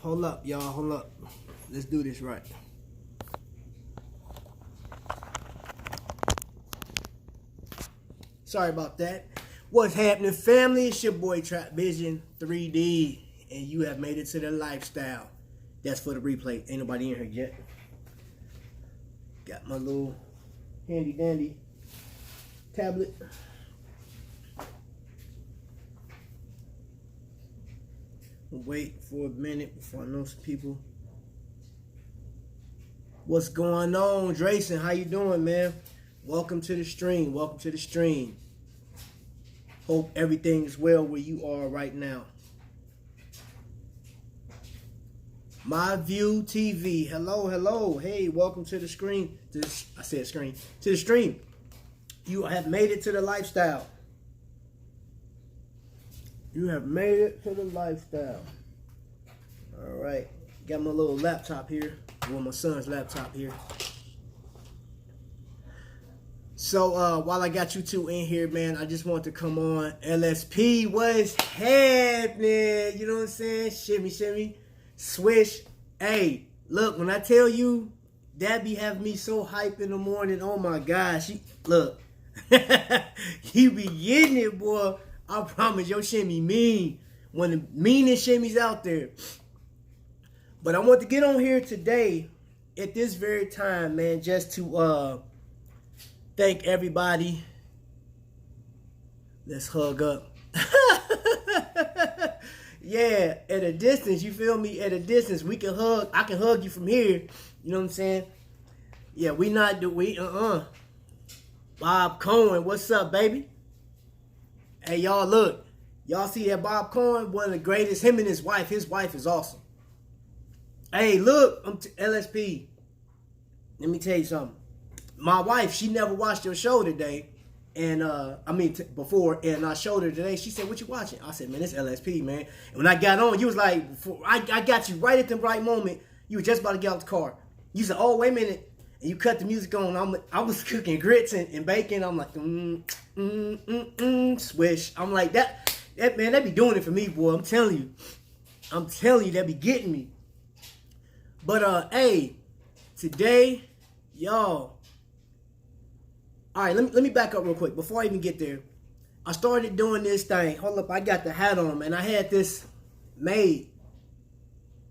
Hold up, y'all. Hold up. Let's do this right. Sorry about that. What's happening, family? It's your boy Trap Vision 3D, and you have made it to the lifestyle. That's for the replay. Ain't nobody in here yet. Got my little handy dandy tablet. Wait for a minute before I know some people. What's going on, Drayson? How you doing, man? Welcome to the stream. Welcome to the stream. Hope everything is well where you are right now. My View TV. Hello, hello. Hey, welcome to the screen. I said screen. To the stream. You have made it to the lifestyle. You have made it to the lifestyle. All right. Got my little laptop here. Well, my son's laptop here. So, while I got you two in here, man, I just want to come on. LSP, what's happening? You know what I'm saying? Shimmy, shimmy. Swish. Hey, look, when I tell you, that be having me so hype in the morning. Oh, my gosh. Look. You be getting it, boy. I promise your shimmy mean. One of the meanest shimmies out there. But I want to get on here today at this very time, man, just to thank everybody. Let's hug up. Yeah, at a distance, you feel me? At a distance, we can hug. I can hug you from here. You know what I'm saying? Yeah, we not do we Bob Cohen, what's up, baby? Hey, y'all, look. Y'all see that Bob Cohen? One of the greatest. Him and his wife. His wife is awesome. Hey, look. LSP. Let me tell you something. My wife, she never watched your show today. And, before. And I showed her today. She said, what you watching? I said, man, it's LSP, man. And when I got on, you was like, I got you right at the right moment. You were just about to get out the car. You said, oh, wait a minute. And you cut the music on. I was cooking grits and bacon. I'm like, swish. I'm like, that man, they be doing it for me, boy. I'm telling you, they be getting me. But hey, today, y'all. All right, let me back up real quick before I even get there. I started doing this thing. Hold up, I got the hat on, man. I had this made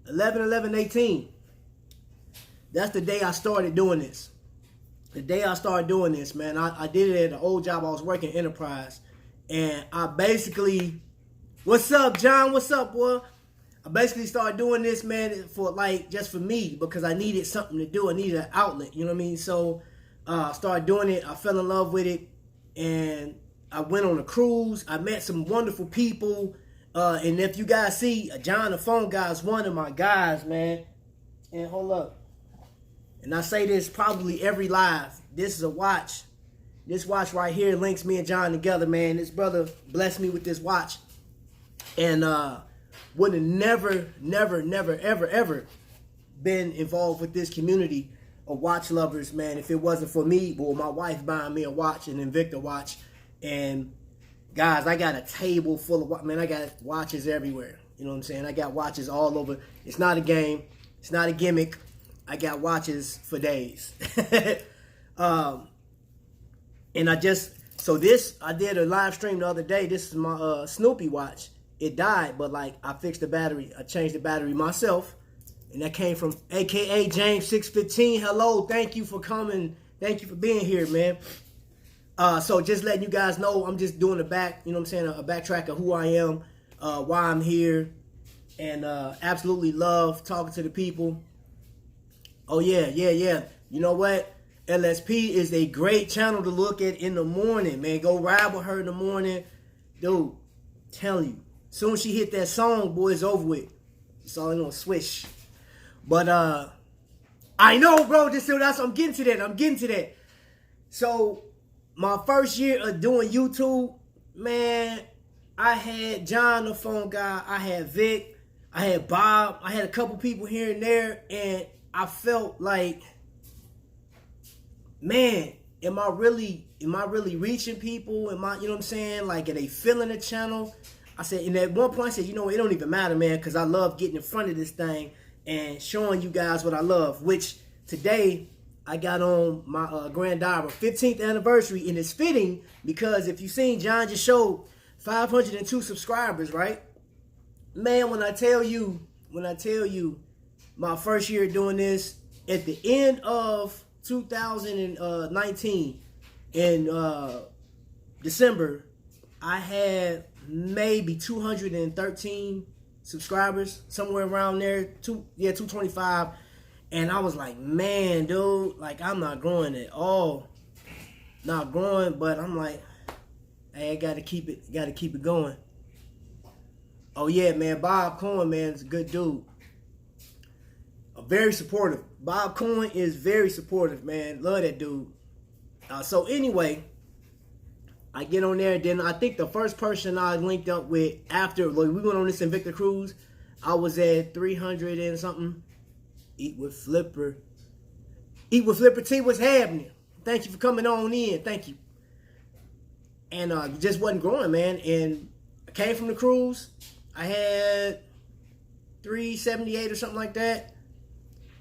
11/11/18. That's the day I started doing this. The day I started doing this, man, I did it at an old job. I was working Enterprise. And I basically, what's up, John? What's up, boy? I basically started doing this, man, for just for me, because I needed something to do. I needed an outlet, you know what I mean? So I started doing it. I fell in love with it. And I went on a cruise. I met some wonderful people. And if you guys see, John the phone guy is one of my guys, man. And hold up. And I say this probably every live. This is a watch. This watch right here links me and John together, man. This brother blessed me with this watch. And would have never, ever been involved with this community of watch lovers, man, if it wasn't for me, or my wife buying me a watch, an Invicta watch. And guys, I got a table full of watches. Man, I got watches everywhere. You know what I'm saying? I got watches all over. It's not a game. It's not a gimmick. I got watches for days. And I did a live stream the other day. This is my Snoopy watch. It died, but I fixed the battery. I changed the battery myself. And that came from AKA James 615. Hello, thank you for coming. Thank you for being here, man. So just letting you guys know, I'm just doing a backtrack of who I am, why I'm here, and absolutely love talking to the people. Oh, yeah. You know what? LSP is a great channel to look at in the morning, man. Go ride with her in the morning. Dude, telling you. As soon as she hit that song, boy, it's over with. It's all in on swish. But, I know, bro. I'm getting to that. So, my first year of doing YouTube, man, I had John, the phone guy. I had Vic. I had Bob. I had a couple people here and there. And I felt like, man, am I really reaching people? You know what I'm saying? Are they feeling the channel? I said, and at one point I said, you know, it don't even matter, man, because I love getting in front of this thing and showing you guys what I love. Which today I got on my Grand Diver 15th anniversary, and it's fitting because if you've seen, John just showed 502 subscribers, right? Man, when I tell you, my first year doing this, at the end of 2019, in December, I had maybe 213 subscribers, somewhere around there, 225. And I was like, man, dude, like, I'm not growing at all. Not growing, but I'm like, hey, I gotta keep it going. Oh yeah, man, Bob Cohen, man, is a good dude. Very supportive. Bob Cohen is very supportive, man. Love that dude. So anyway, I get on there, and then I think the first person I linked up with after, like, we went on this Invicta cruise, I was at 300 and something. Eat with Flipper T, what's happening? Thank you for coming on in. Thank you. And just wasn't growing, man. And I came from the cruise. I had 378 or something like that.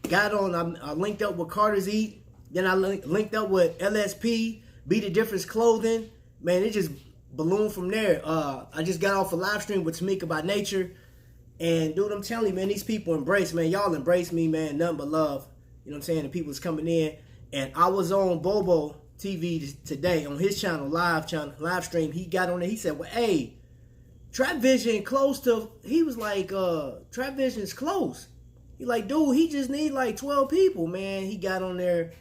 Got on, I linked up with Carter's Eat. Then I linked up with LSP, Be The Difference Clothing. Man, it just ballooned from there. I just got off a live stream with Tamika by Nature. And dude, I'm telling you, man, these people embrace, man. Y'all embrace me, man. Nothing but love. You know what I'm saying? The people's coming in. And I was on Bobo TV today on his channel, live stream. He got on there. He said, well, hey, Trap Vision close to, he was like, Trap Vision's close. He like, dude, he just need like 12 people, man. He got on there,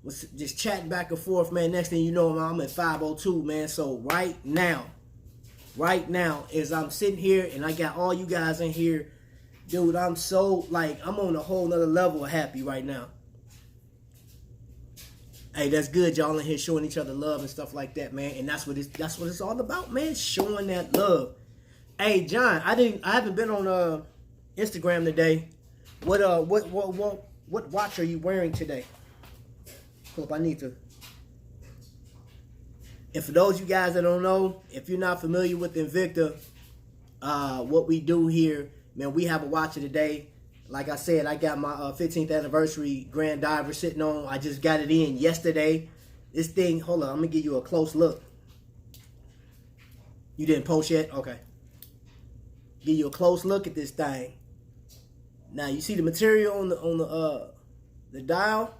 was just chatting back and forth, man. Next thing you know, I'm at 502, man. So right now, as I'm sitting here and I got all you guys in here, dude, I'm so, like, I'm on a whole nother level of happy right now. Hey, that's good, y'all in here showing each other love and stuff like that, man. And that's what it's all about, man. Showing that love. Hey, John, I haven't been on Instagram today. What watch are you wearing today? Hope I need to. And for those of you guys that don't know, if you're not familiar with Invicta, what we do here, man, we have a watch of the day. Like I said, I got my 15th anniversary Grand Diver sitting on. I just got it in yesterday. This thing, hold on, I'm gonna give you a close look. You didn't post yet? Okay. Give you a close look at this thing. Now you see the material on the dial?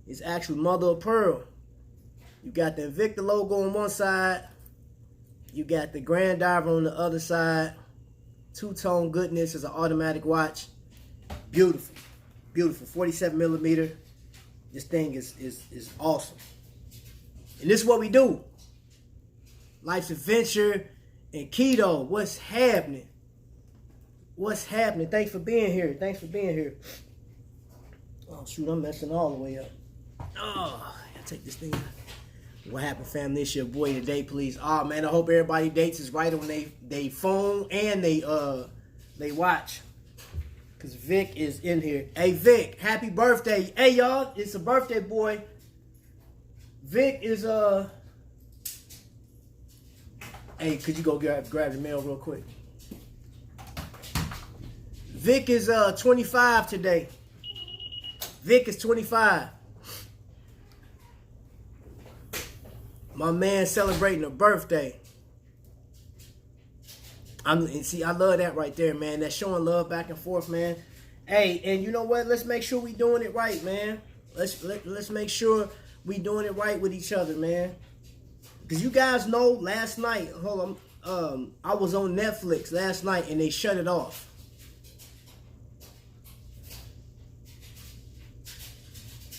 It's actually mother of pearl. You got the Invicta logo on one side. You got the Grand Diver on the other side. Two-tone goodness. Is an automatic watch. Beautiful. Beautiful. 47 millimeter. This thing is awesome. And this is what we do. Life's Adventure and Keto. What's happening? What's happening? Thanks for being here. Thanks for being here. Oh, shoot. I'm messing all the way up. Oh, I gotta take this thing out. What happened, family? It's your boy today, please. Oh man, I hope everybody dates is right on they phone and they watch. Cause Vic is in here. Hey Vic, happy birthday. Hey y'all, it's a birthday boy. Vic is hey, could you go grab the mail real quick? Vic is 25 today. Vic is 25. My man celebrating a birthday. See, I love that right there, man. That's showing love back and forth, man. Hey, and you know what? Let's make sure we doing it right, man. Let's make sure we doing it right with each other, man. Because you guys know, last night, hold on, I was on Netflix last night and they shut it off.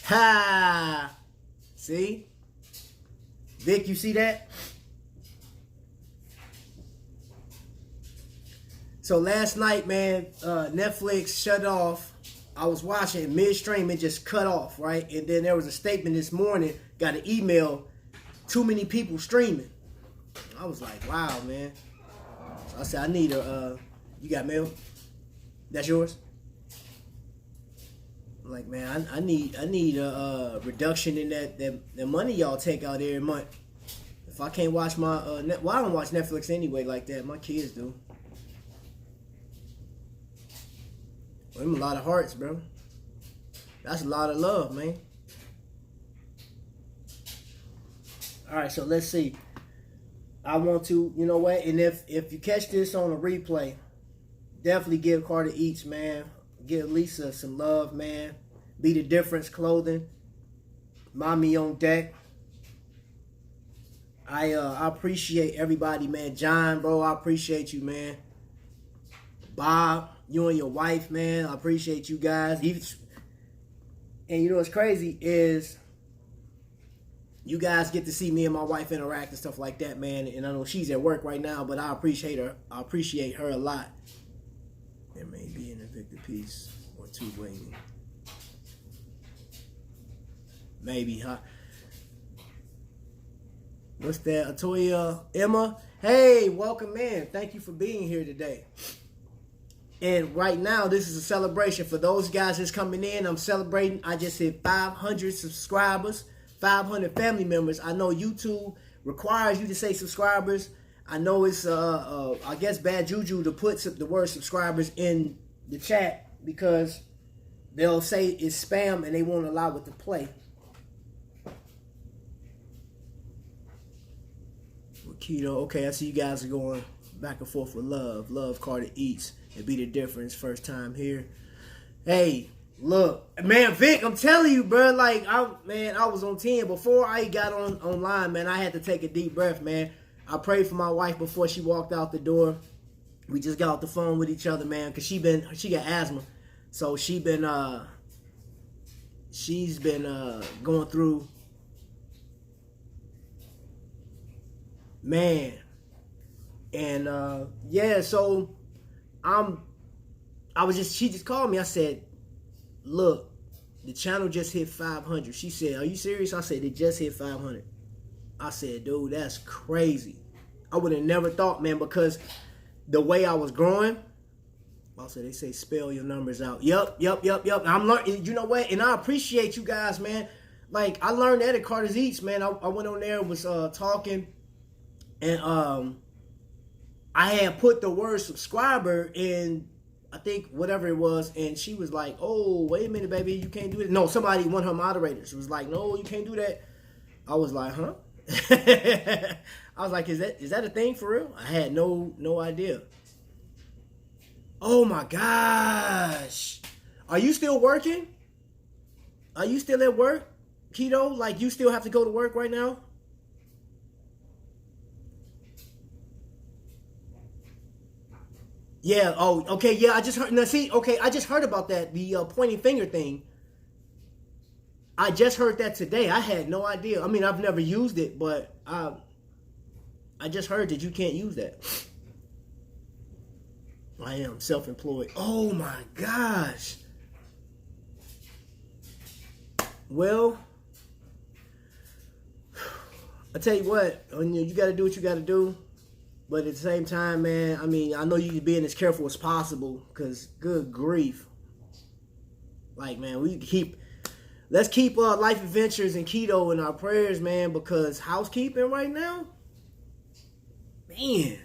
Ha! See? Vic, you see that? So last night, man, Netflix shut off. I was watching midstream, it just cut off, right? And then there was a statement this morning, got an email, too many people streaming. I was like, wow, man. So I said, I need you got mail? That's yours? I'm like, man, I need a reduction in that money y'all take out every month. If I can't watch my well, I don't watch Netflix anyway like that. My kids do. Well, them a lot of hearts, bro. That's a lot of love, man. All right, so let's see. I want to, you know what? And if you catch this on a replay, definitely give Carter Eats, man. Give Lisa some love, man. Be the Difference Clothing. Mommy on deck. I appreciate everybody, man. John, bro, I appreciate you, man. Bob, you and your wife, man. I appreciate you guys. And you know what's crazy is you guys get to see me and my wife interact and stuff like that, man. And I know she's at work right now, but I appreciate her. I appreciate her a lot. There may be an Invicta piece or two waiting. Maybe, huh? What's that? Atoya, Emma. Hey, welcome in. Thank you for being here today. And right now, this is a celebration. For those guys that's coming in, I'm celebrating. I just hit 500 subscribers, 500 family members. I know YouTube requires you to say subscribers. I know it's, I guess, bad juju to put the word subscribers in the chat because they'll say it's spam and they won't allow it to play. Keto, okay, I see you guys are going back and forth with love. Love Carter Eats. It be the difference. First time here. Hey, look, man, Vic, I'm telling you, bro. Like, I was on 10 before I got online, man. I had to take a deep breath, man. I prayed for my wife before she walked out the door. We just got off the phone with each other, man, because she got asthma, so she's been going through. Man, and yeah, so she just called me. I said, look, the channel just hit 500. She said, are you serious? I said, it just hit 500. I said, dude, that's crazy. I would have never thought, man, because the way I was growing, also they say spell your numbers out. Yep. I'm learning, you know what? And I appreciate you guys, man. Like, I learned that at Carter's Eats, man. I went on there and was talking. And I had put the word subscriber in, I think, whatever it was, and she was like, oh, wait a minute, baby, you can't do it. No, one of her moderators was like, no, you can't do that. I was like, huh? I was like, is that a thing for real? I had no idea. Oh my gosh. Are you still working? Are you still at work, Keto? Like, you still have to go to work right now? Yeah, oh, okay, yeah, I just heard, now see, okay, I just heard about that, the pointing finger thing. I just heard that today. I had no idea. I mean, I've never used it, but I just heard that you can't use that. I am self-employed. Oh my gosh. Well, I tell you what, you got to do what you got to do. But at the same time, man, I mean, I know you can be as careful as possible, because good grief. Like, man, let's keep Life Adventures and Keto in our prayers, man, because housekeeping right now, man.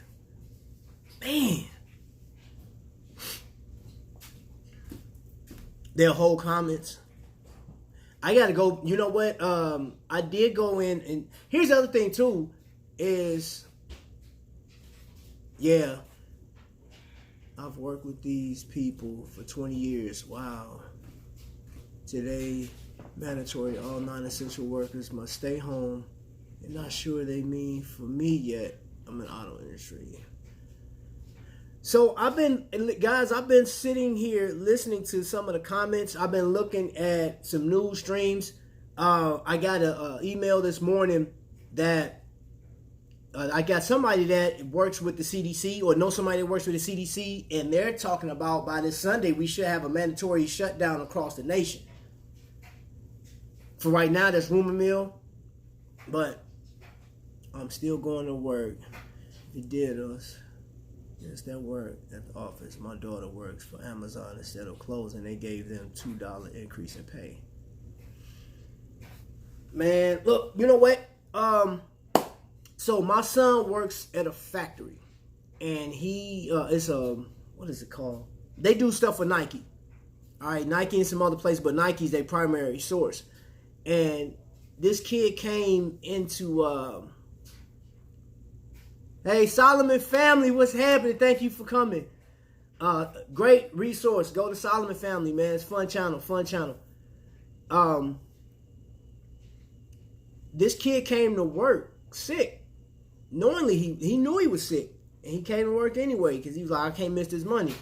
Their whole comments. I got to go, you know what? I did go in, and here's the other thing, too, is... Yeah, I've worked with these people for 20 years. Wow. Today, mandatory all non-essential workers must stay home. They're not sure they mean for me yet. I'm in auto industry. So I've been sitting here listening to some of the comments. I've been looking at some news streams. I got an email this morning that I got somebody that works with the CDC, or know somebody that works with the CDC, and they're talking about by this Sunday we should have a mandatory shutdown across the nation. For right now, that's rumor mill, but I'm still going to work. It did us. Yes, that work at the office. My daughter works for Amazon. Instead of closing, they gave them $2 increase in pay. Man, look, you know what? So my son works at a factory, and he is what is it called? They do stuff for Nike. All right, Nike and some other places, but Nike's their primary source. And this kid came into hey, Solomon family, what's happening? Thank you for coming. Great resource. Go to Solomon family, man. It's fun channel, fun channel. This kid came to work sick. Knowingly, he knew he was sick. And he came to work anyway because he was like, I can't miss this money.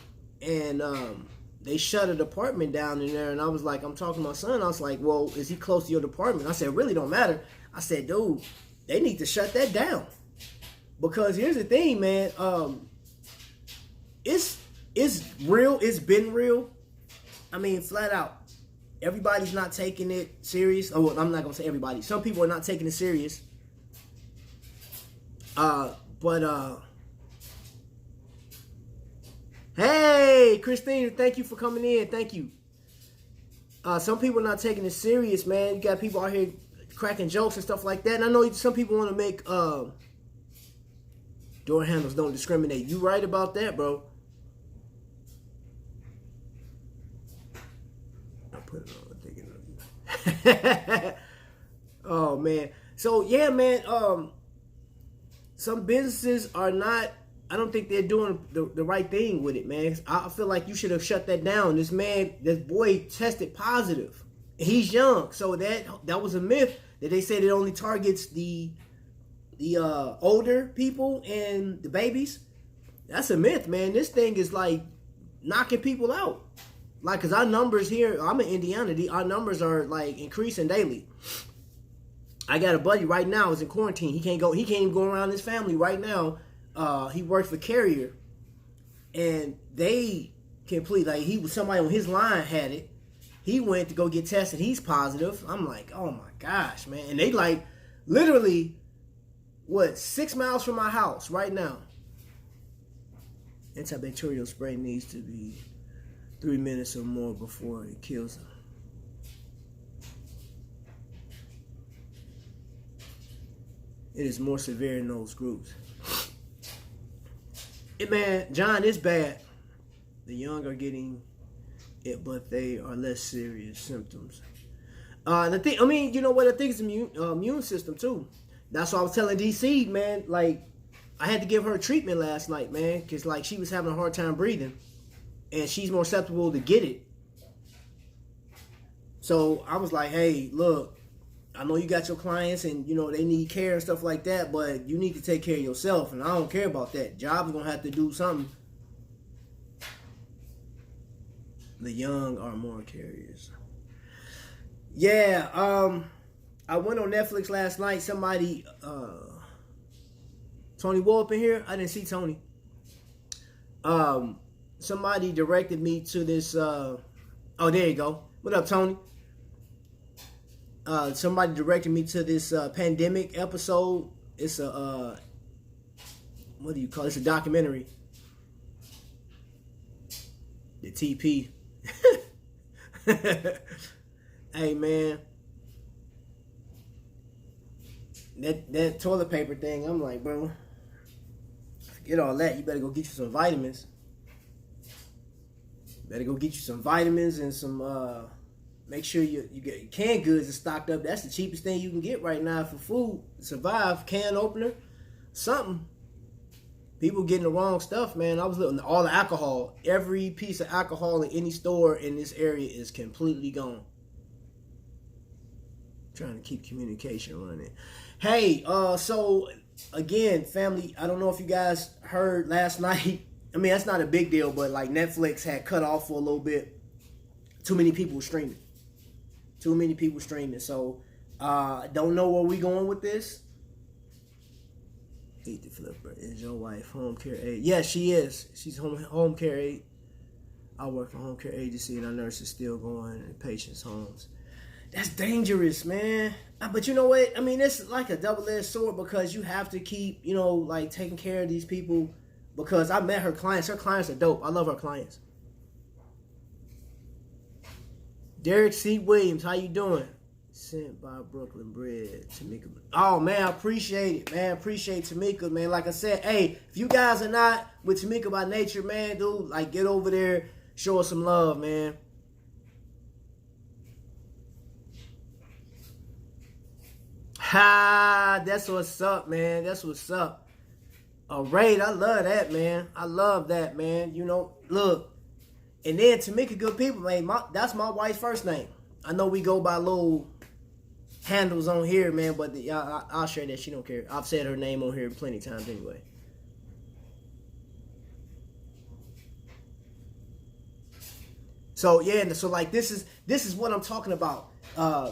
And they shut a department down in there. And I was like, I'm talking to my son. I was like, well, is he close to your department? I said, it really don't matter. I said, dude, they need to shut that down. Because here's the thing, man. It's real. It's been real. I mean, flat out. Everybody's not taking it serious. Oh, well, I'm not going to say everybody. Some people are not taking it serious. Hey, Christine, thank you for coming in. Thank you. Some people are not taking it serious, man. You got people out here cracking jokes and stuff like that. And I know some people want to make door handles don't discriminate. You right about that, bro. I put it on. Oh man. So yeah, man. Some businesses are not. I don't think they're doing the right thing with it, man. I feel like you should have shut that down. This boy tested positive. He's young, so that was a myth that they said it only targets the older people and the babies. That's a myth, man. This thing is like knocking people out. Like, cause our numbers here, I'm in Indiana. Our numbers are like increasing daily. I got a buddy right now is in quarantine. He can't even go around his family right now. He works for Carrier, and they somebody on his line had it. He went to go get tested. He's positive. I'm like, oh my gosh, man. And they like literally 6 miles from my house right now. Antibacterial spray needs to be 3 minutes or more before it kills them. It is more severe in those groups. Man, John, it's bad. The young are getting it, but they are less serious symptoms. The thing, I mean, you know what? I think it's immune system too. That's why I was telling DC, man. Like, I had to give her treatment last night, man, because like she was having a hard time breathing. And she's more susceptible to get it. So I was like, hey, look, I know you got your clients and, you know, they need care and stuff like that, but you need to take care of yourself. And I don't care about that. Job's going to have to do something. The young are more carriers. Yeah, I went on Netflix last night. Somebody, Tonywhoa up in here? I didn't see Tony. Somebody directed me to this, oh, there you go. What up, Tony? Somebody directed me to this pandemic episode. It's a, what do you call it? It's a documentary. The TP. Hey, man. That toilet paper thing, I'm like, bro, forget all that. You better go get you some vitamins. Better go get you some vitamins and some, make sure you get your canned goods are stocked up. That's the cheapest thing you can get right now for food. Survive, can opener, something. People getting the wrong stuff, man. I was looking at all the alcohol. Every piece of alcohol in any store in this area is completely gone. Trying to keep communication running. Hey, so again, family, I don't know if you guys heard last night. I mean, that's not a big deal, but like Netflix had cut off for a little bit. Too many people were streaming. Too many people streaming. So, don't know where we going with this. Eat the flipper. Is your wife home care aide? Yes, she is. She's home care aide. I work for home care agency, and our nurse is still going in patients' homes. That's dangerous, man. But you know what? I mean, it's like a double-edged sword because you have to keep, you know, like taking care of these people. Because I met her clients. Her clients are dope. I love her clients. Derek C. Williams, how you doing? sent by Brooklyn Bread, Tamika. Oh, man, I appreciate it, man. Appreciate Tamika, man. Like I said, hey, if you guys are not with Tamika by nature, man, dude, like, get over there, show us some love, man. Ha, that's what's up, man. That's what's up. A raid, I love that, man. I love that, man. You know, look. And then Tamika, good people, man. That's my wife's first name. I know we go by little handles on here, man, but I'll share that. She don't care. I've said her name on here plenty of times anyway. So yeah, so like this is what I'm talking about.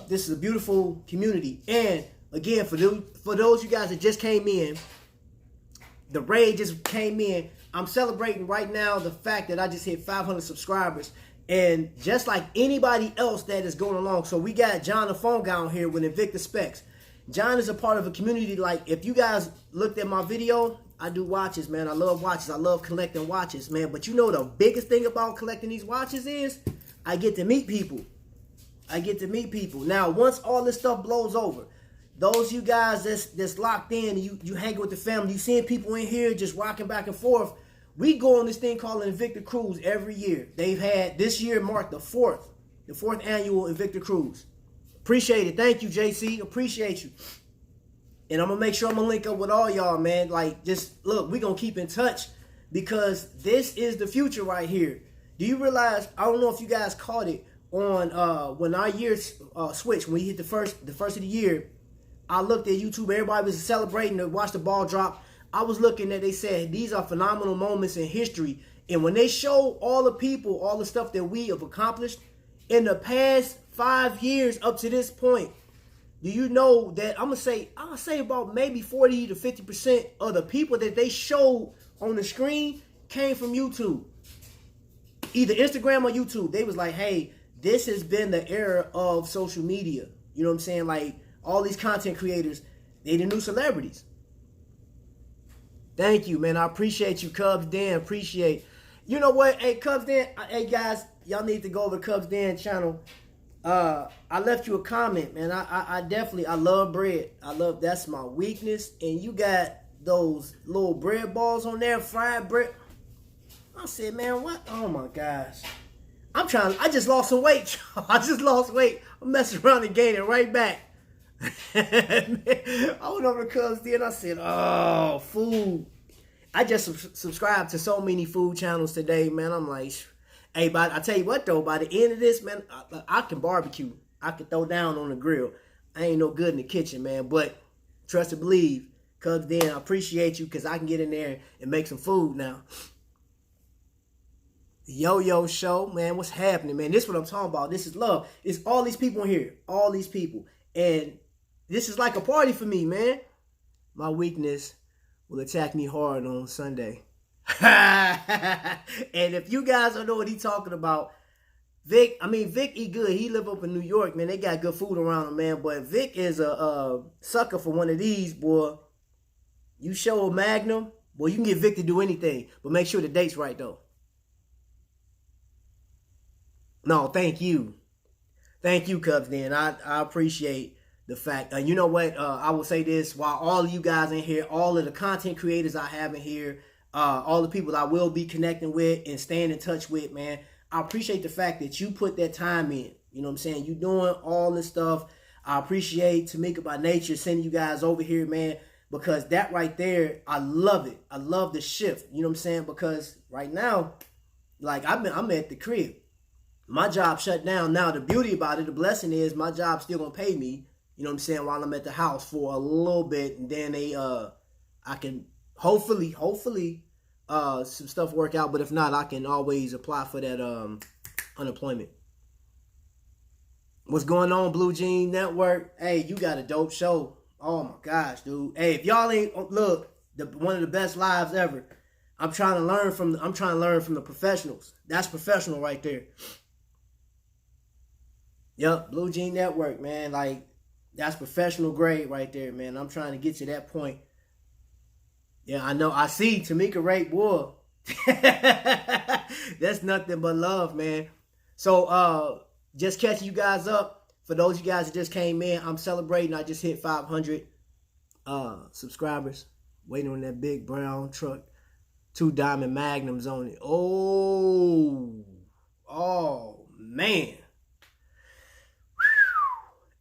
This is a beautiful community, and again, for those you guys that just came in, the raid just came in. I'm celebrating right now the fact that I just hit 500 subscribers. And just like anybody else that is going along. So we got John, the phone guy, on here with Invicta Specs. John is a part of a community. Like, if you guys looked at my video, I do watches, man. I love watches. I love collecting watches, man. But you know the biggest thing about collecting these watches is I get to meet people. I get to meet people. Now, once all this stuff blows over, those you guys that's locked in, you hanging with the family, you seeing people in here just rocking back and forth. We go on this thing called an Invicta Cruise every year. They've had, this year marked the fourth annual Invicta Cruise. Appreciate it. Thank you, JC. Appreciate you. And I'm going to make sure I'm going to link up with all y'all, man. Like, just, look, we're going to keep in touch because this is the future right here. Do you realize, I don't know if you guys caught it, on when our years switched, when we hit the first of the year, I looked at YouTube. Everybody was celebrating to watch the ball drop. I was looking at, they said, these are phenomenal moments in history. And when they show all the people, all the stuff that we have accomplished in the past 5 years up to this point, do you know that I'll say about maybe 40 to 50% of the people that they showed on the screen came from YouTube. Either Instagram or YouTube. They was like, hey, this has been the era of social media. You know what I'm saying? Like, all these content creators, they the new celebrities. Thank you, man. I appreciate you, Cubs Den. Appreciate. You know what? Hey, Cubs Den. Hey, guys, y'all need to go over to Cubs Den channel. I left you a comment, man. I definitely, I love bread. That's my weakness. And you got those little bread balls on there, fried bread. I said, man, what? Oh, my gosh. I just lost some weight. I just lost weight. I'm messing around and gaining right back. I went over to Cubs Den. I said, oh, food. I just subscribed to so many food channels today, man. I'm like, hey, but I tell you what, though, by the end of this, man, I can barbecue. I can throw down on the grill. I ain't no good in the kitchen, man. But trust and believe, Cubs Den, I appreciate you because I can get in there and make some food now. Yo-Yo Show, man, what's happening, man? This is what I'm talking about. This is love. It's all these people in here. All these people. And this is like a party for me, man. My weakness will attack me hard on Sunday. And if you guys don't know what he's talking about, Vic eat good. He live up in New York, man. They got good food around him, man. But Vic is a sucker for one of these, boy. You show a Magnum, boy, you can get Vic to do anything. But make sure the date's right, though. No, thank you. Thank you, Cubs Den. I appreciate the fact. You know what? I will say this. While all of you guys in here, all of the content creators I have in here, all the people I will be connecting with and staying in touch with, man, I appreciate the fact that you put that time in. You know what I'm saying? You doing all this stuff. I appreciate Tamika by nature sending you guys over here, man, because that right there, I love it. I love the shift. You know what I'm saying? Because right now, like I'm at the crib. My job shut down. Now, the beauty about it, the blessing is my job still going to pay me, you know what I'm saying, while I'm at the house for a little bit. And then I can hopefully, some stuff work out. But if not, I can always apply for that unemployment. What's going on, Blue Jean Network? Hey, you got a dope show. Oh, my gosh, dude. Hey, if y'all ain't, look, one of the best lives ever. I'm trying to learn from the professionals. That's professional right there. Yep, Blue Jean Network, man. Like, that's professional grade right there, man. I'm trying to get to that point. Yeah, I know. I see Tamika Rate, boy. That's nothing but love, man. So, just catching you guys up. For those of you guys that just came in, I'm celebrating. I just hit 500 subscribers. Waiting on that big brown truck. 2 diamond magnums on it. Oh man.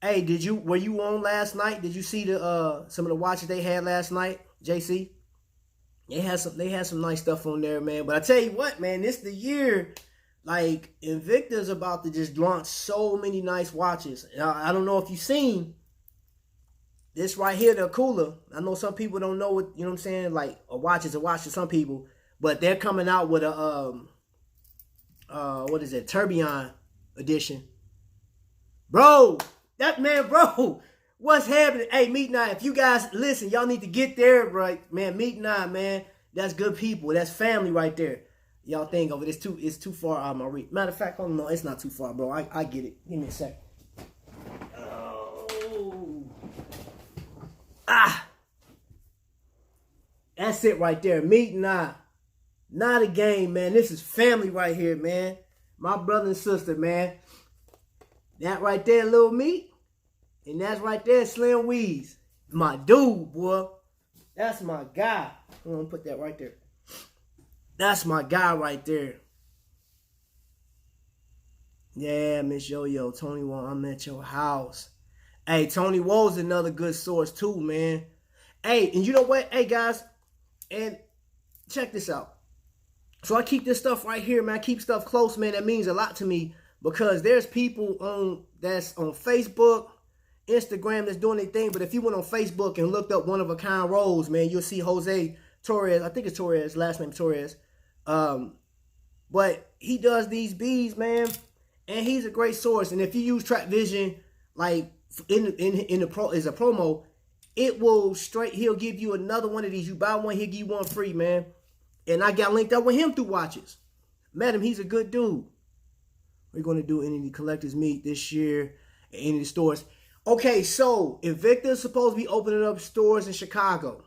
Hey, were you on last night? Did you see the some of the watches they had last night, JC? They had some nice stuff on there, man. But I tell you what, man, this the year. Like, Invicta's about to just launch so many nice watches. I don't know if you've seen this right here, the cooler. I know some people don't know what, you know what I'm saying? Like, a watch is a watch to some people. But they're coming out with a, what is it? Tourbillon edition. Bro, what's happening? Hey, Mete and I, if you guys listen, y'all need to get there, right? Man, Mete and I, man, that's good people. That's family right there. Y'all think of it. It's too far out of my reach. Matter of fact, oh no, it's not too far, bro. I get it. Give me a sec. Oh. That's it right there. Mete and I. Not a game, man. This is family right here, man. My brother and sister, man. That right there, Lil Mete. And that's right there, Slim Weeze. My dude, boy. That's my guy. I'm going to put that right there. That's my guy right there. Yeah, Miss Yo-Yo, Tonywhoa, I'm at your house. Hey, Tonywhoa's another good source too, man. Hey, and you know what? Hey, guys, and check this out. So I keep this stuff right here, man. I keep stuff close, man. That means a lot to me because there's people that's on Facebook, Instagram that's doing their thing. But if you went on Facebook and looked up One of a Kind Rolls, man, you'll see Jose Torres. I think it's Torres, last name Torres. But he does these beads, man, and he's a great source. And if you use Track Vision, like in the as a promo, it will he'll give you another one of these. You buy one, he'll give you one free, man. And I got linked up with him through watches. Met him, he's a good dude. We're going to do any of the collectors meet this year at any of the stores. Okay, so Invicta is supposed to be opening up stores in Chicago.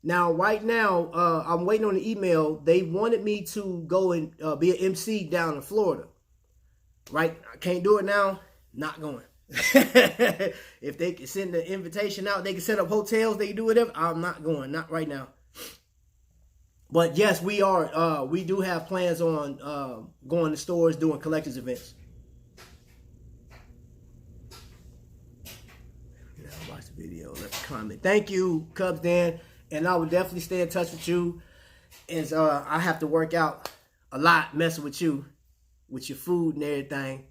Now, right now, I'm waiting on the email. They wanted me to go and be an MC down in Florida. Right? I can't do it now. Not going. If they can send the invitation out, they can set up hotels, they can do whatever. I'm not going. Not right now. But yes, we are. We do have plans on going to stores, doing collectors events. Watch the video. Let's comment. Thank you, Cubs Dan. And I will definitely stay in touch with you. As I have to work out a lot messing with you, with your food and everything.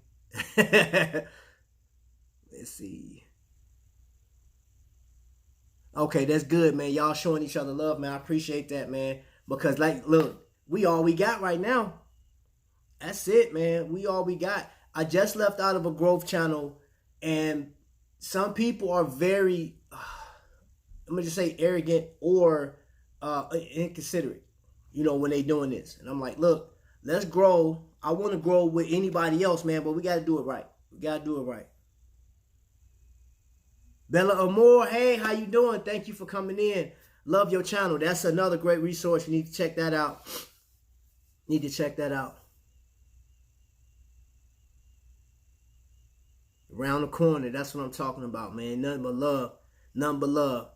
Let's see. Okay, that's good, man. Y'all showing each other love, man. I appreciate that, man. Because, like, look, we all we got right now. That's it, man. We all we got. I just left out of a growth channel, and some people are very, I'm going to just say arrogant or inconsiderate, you know, when they doing this. And I'm like, look, let's grow. I want to grow with anybody else, man, but we got to do it right. We got to do it right. Bella Amore, hey, how you doing? Thank you for coming in. Love your channel. That's another great resource. You need to check that out. Need to check that out. Around the corner. That's what I'm talking about, man. Nothing but love. Nothing but love.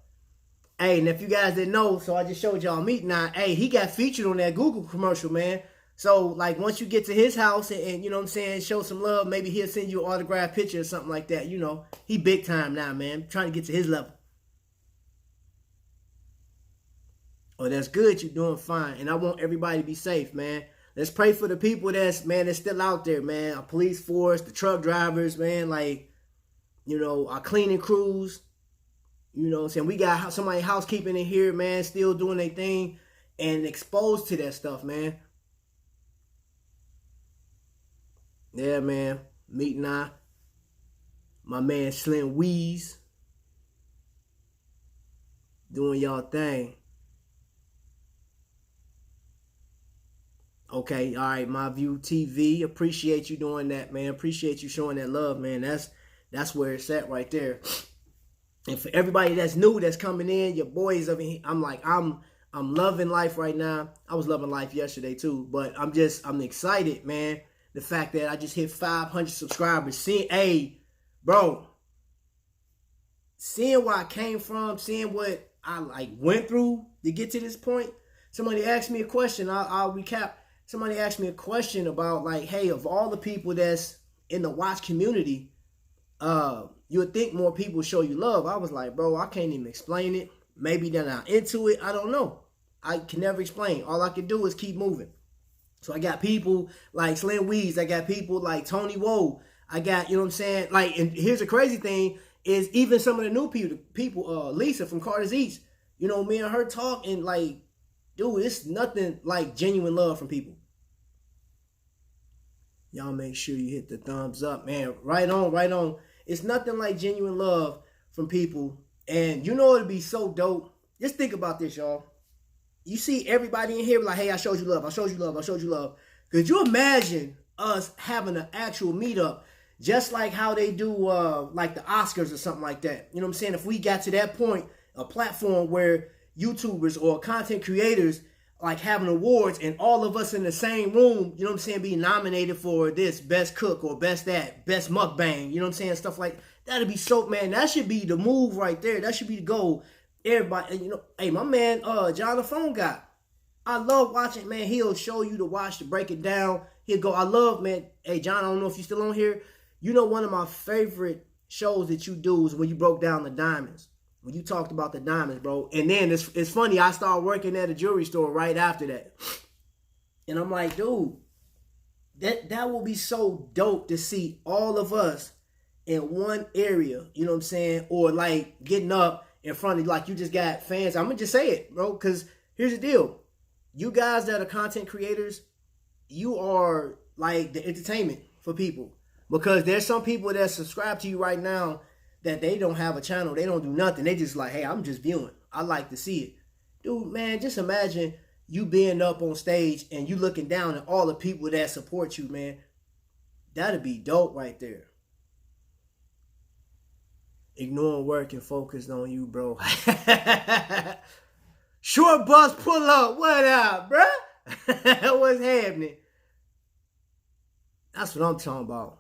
Hey, and if you guys didn't know, so I just showed y'all Mete and I. Hey, he got featured on that Google commercial, man. So, like, once you get to his house and you know what I'm saying, show some love, maybe he'll send you an autographed picture or something like that. You know, he big time now, man. Trying to get to his level. Oh, that's good. You're doing fine. And I want everybody to be safe, man. Let's pray for the people that's still out there, man. Our police force, the truck drivers, man. Like, you know, our cleaning crews. You know what I'm saying? We got somebody housekeeping in here, man, still doing their thing and exposed to that stuff, man. Yeah, man. Mete and I. My man Slim Weeze. Doing y'all thing. Okay, all right, My View TV. Appreciate you doing that, man. Appreciate you showing that love, man. That's where it's at right there. And for everybody that's new, that's coming in, your boys over here, I'm loving life right now. I was loving life yesterday too, but I'm excited, man. The fact that I just hit 500 subscribers. bro, seeing where I came from, seeing what I like went through to get to this point. Somebody asked me a question. I'll recap. Somebody asked me a question about like, hey, of all the people that's in the watch community, you would think more people show you love. I was like, bro, I can't even explain it. Maybe they're not into it. I don't know. I can never explain. All I can do is keep moving. So I got people like Slim Weeds. I got people like Tonywhoa. I got, you know what I'm saying? Like, and here's the crazy thing is even some of the new people, Lisa from Carter's Eats, you know, me and her talk and like, dude, it's nothing like genuine love from people. Y'all make sure you hit the thumbs up, man. Right on, right on. It's nothing like genuine love from people. And you know it'd be so dope. Just think about this, y'all. You see everybody in here like, hey, I showed you love. I showed you love. I showed you love. Could you imagine us having an actual meetup just like how they do like the Oscars or something like that? You know what I'm saying? If we got to that point, a platform where YouTubers or content creators like having awards and all of us in the same room, you know what I'm saying, being nominated for this best cook or best that, best mukbang, you know what I'm saying, stuff like that'd be so, man, that should be the move right there. That should be the goal. Everybody, you know, hey, my man, John the Phone Guy, I love watching, man. He'll show you to watch, to break it down. He'll go, I love, man. Hey, John, I don't know if you're still on here. You know, one of my favorite shows that you do is when you broke down the diamonds. When you talked about the diamonds, bro. And then it's funny, I started working at a jewelry store right after that. And I'm like, dude, that will be so dope to see all of us in one area, you know what I'm saying? Or like getting up in front of, like you just got fans. I'm going to just say it, bro, because here's the deal. You guys that are content creators, you are like the entertainment for people. Because there's some people that subscribe to you right now that they don't have a channel. They don't do nothing. They just like, hey, I'm just viewing. I like to see it. Dude, man, just imagine you being up on stage and you looking down at all the people that support you, man. That'd be dope right there. Ignoring work and focused on you, bro. Short bus pull up. What up, bro? What's happening? That's what I'm talking about.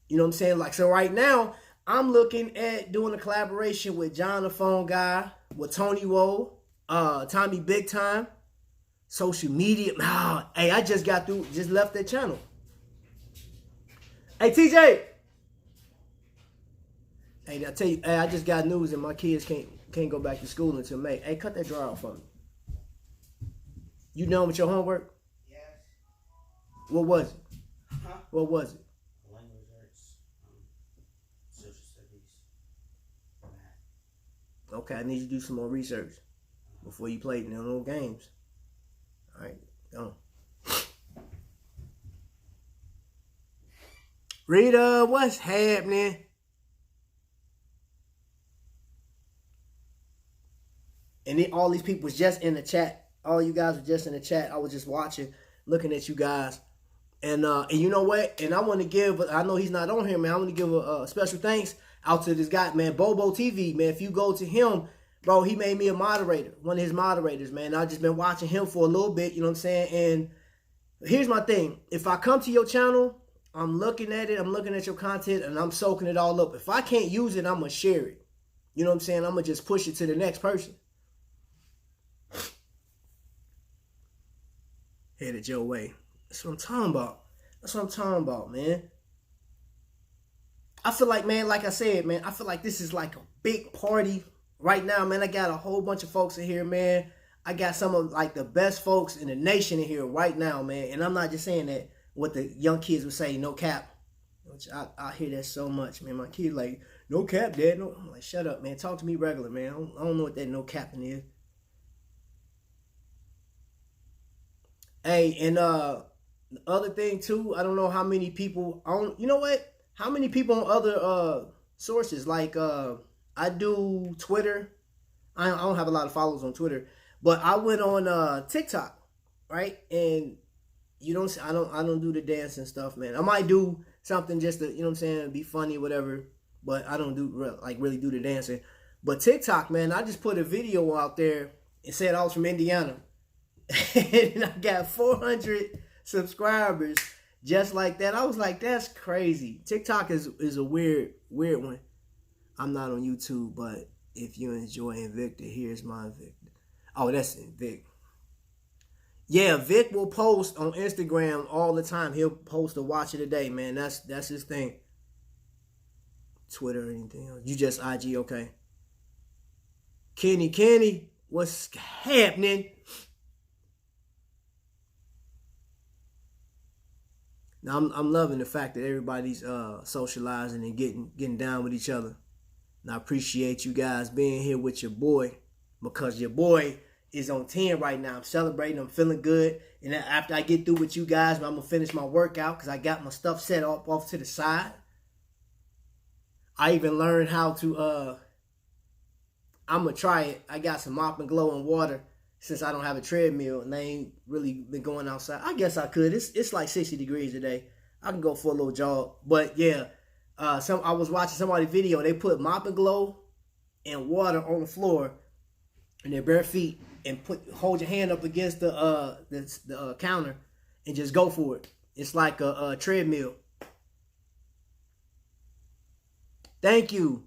You know what I'm saying? Like, so right now, I'm looking at doing a collaboration with John the Phone Guy, with Tonywhoa, Tommy Big Time, social media. Oh, hey, I just left that channel. Hey, TJ. Hey, I tell you, hey, I just got news and my kids can't go back to school until May. Hey, cut that dryer off for me. You done with your homework? Yes. What was it? Huh? What was it? Language arts, social studies, math. Okay, I need you to do some more research before you play them little games. All right, go on. Rita, what's happening? And then all these people was just in the chat. All you guys were just in the chat. I was just watching, looking at you guys. And you know what? And I want to give, I know he's not on here, man. I want to give a special thanks out to this guy, man, Bobo TV, man. If you go to him, bro, he made me a moderator, one of his moderators, man. I've just been watching him for a little bit, you know what I'm saying? And here's my thing. If I come to your channel, I'm looking at it, I'm looking at your content, and I'm soaking it all up. If I can't use it, I'm going to share it. You know what I'm saying? I'm going to just push it to the next person. Headed your way. That's what I'm talking about. That's what I'm talking about, man. I feel like, man, like I said, man, I feel like this is like a big party right now, man. I got a whole bunch of folks in here, man. I got some of like the best folks in the nation in here right now, man. And I'm not just saying that what the young kids would say, no cap. Which I hear that so much, man. My kids like, no cap, Dad. No. I'm like, shut up, man. Talk to me regular, man. I don't know what that no capping is. Hey, and the other thing too, I don't know how many people on, you know what? How many people on other sources? Like I do Twitter. I don't have a lot of followers on Twitter, but I went on TikTok, right? And you don't, I don't do the dance and stuff, man. I might do something just to, you know what I'm saying, be funny, whatever. But I don't do really do the dancing. But TikTok, man, I just put a video out there and said I was from Indiana. And I got 400 subscribers Just like that. I was like, that's crazy. TikTok is a weird one. I'm not on YouTube, but if you enjoy Invicta, here's my Invicta. Oh, that's Invicta. Yeah, Vic will post on Instagram all the time. He'll post a watch of the day, man. That's his thing. Twitter or anything else. You just IG, okay. Kenny, what's happening? Now I'm loving the fact that everybody's socializing and getting down with each other. And I appreciate you guys being here with your boy, because your boy is on 10 right now. I'm celebrating. I'm feeling good. And after I get through with you guys, I'm going to finish my workout because I got my stuff set up off to the side. I even learned how to, I'm going to try it. I got some Mop and Glow and water since I don't have a treadmill and I ain't really been going outside. I guess I could. It's like 60 degrees today. I can go for a little jog. But yeah, I was watching somebody's video. They put Mop and Glow and water on the floor in their bare feet and hold your hand up against the counter and just go for it. It's like a treadmill. Thank you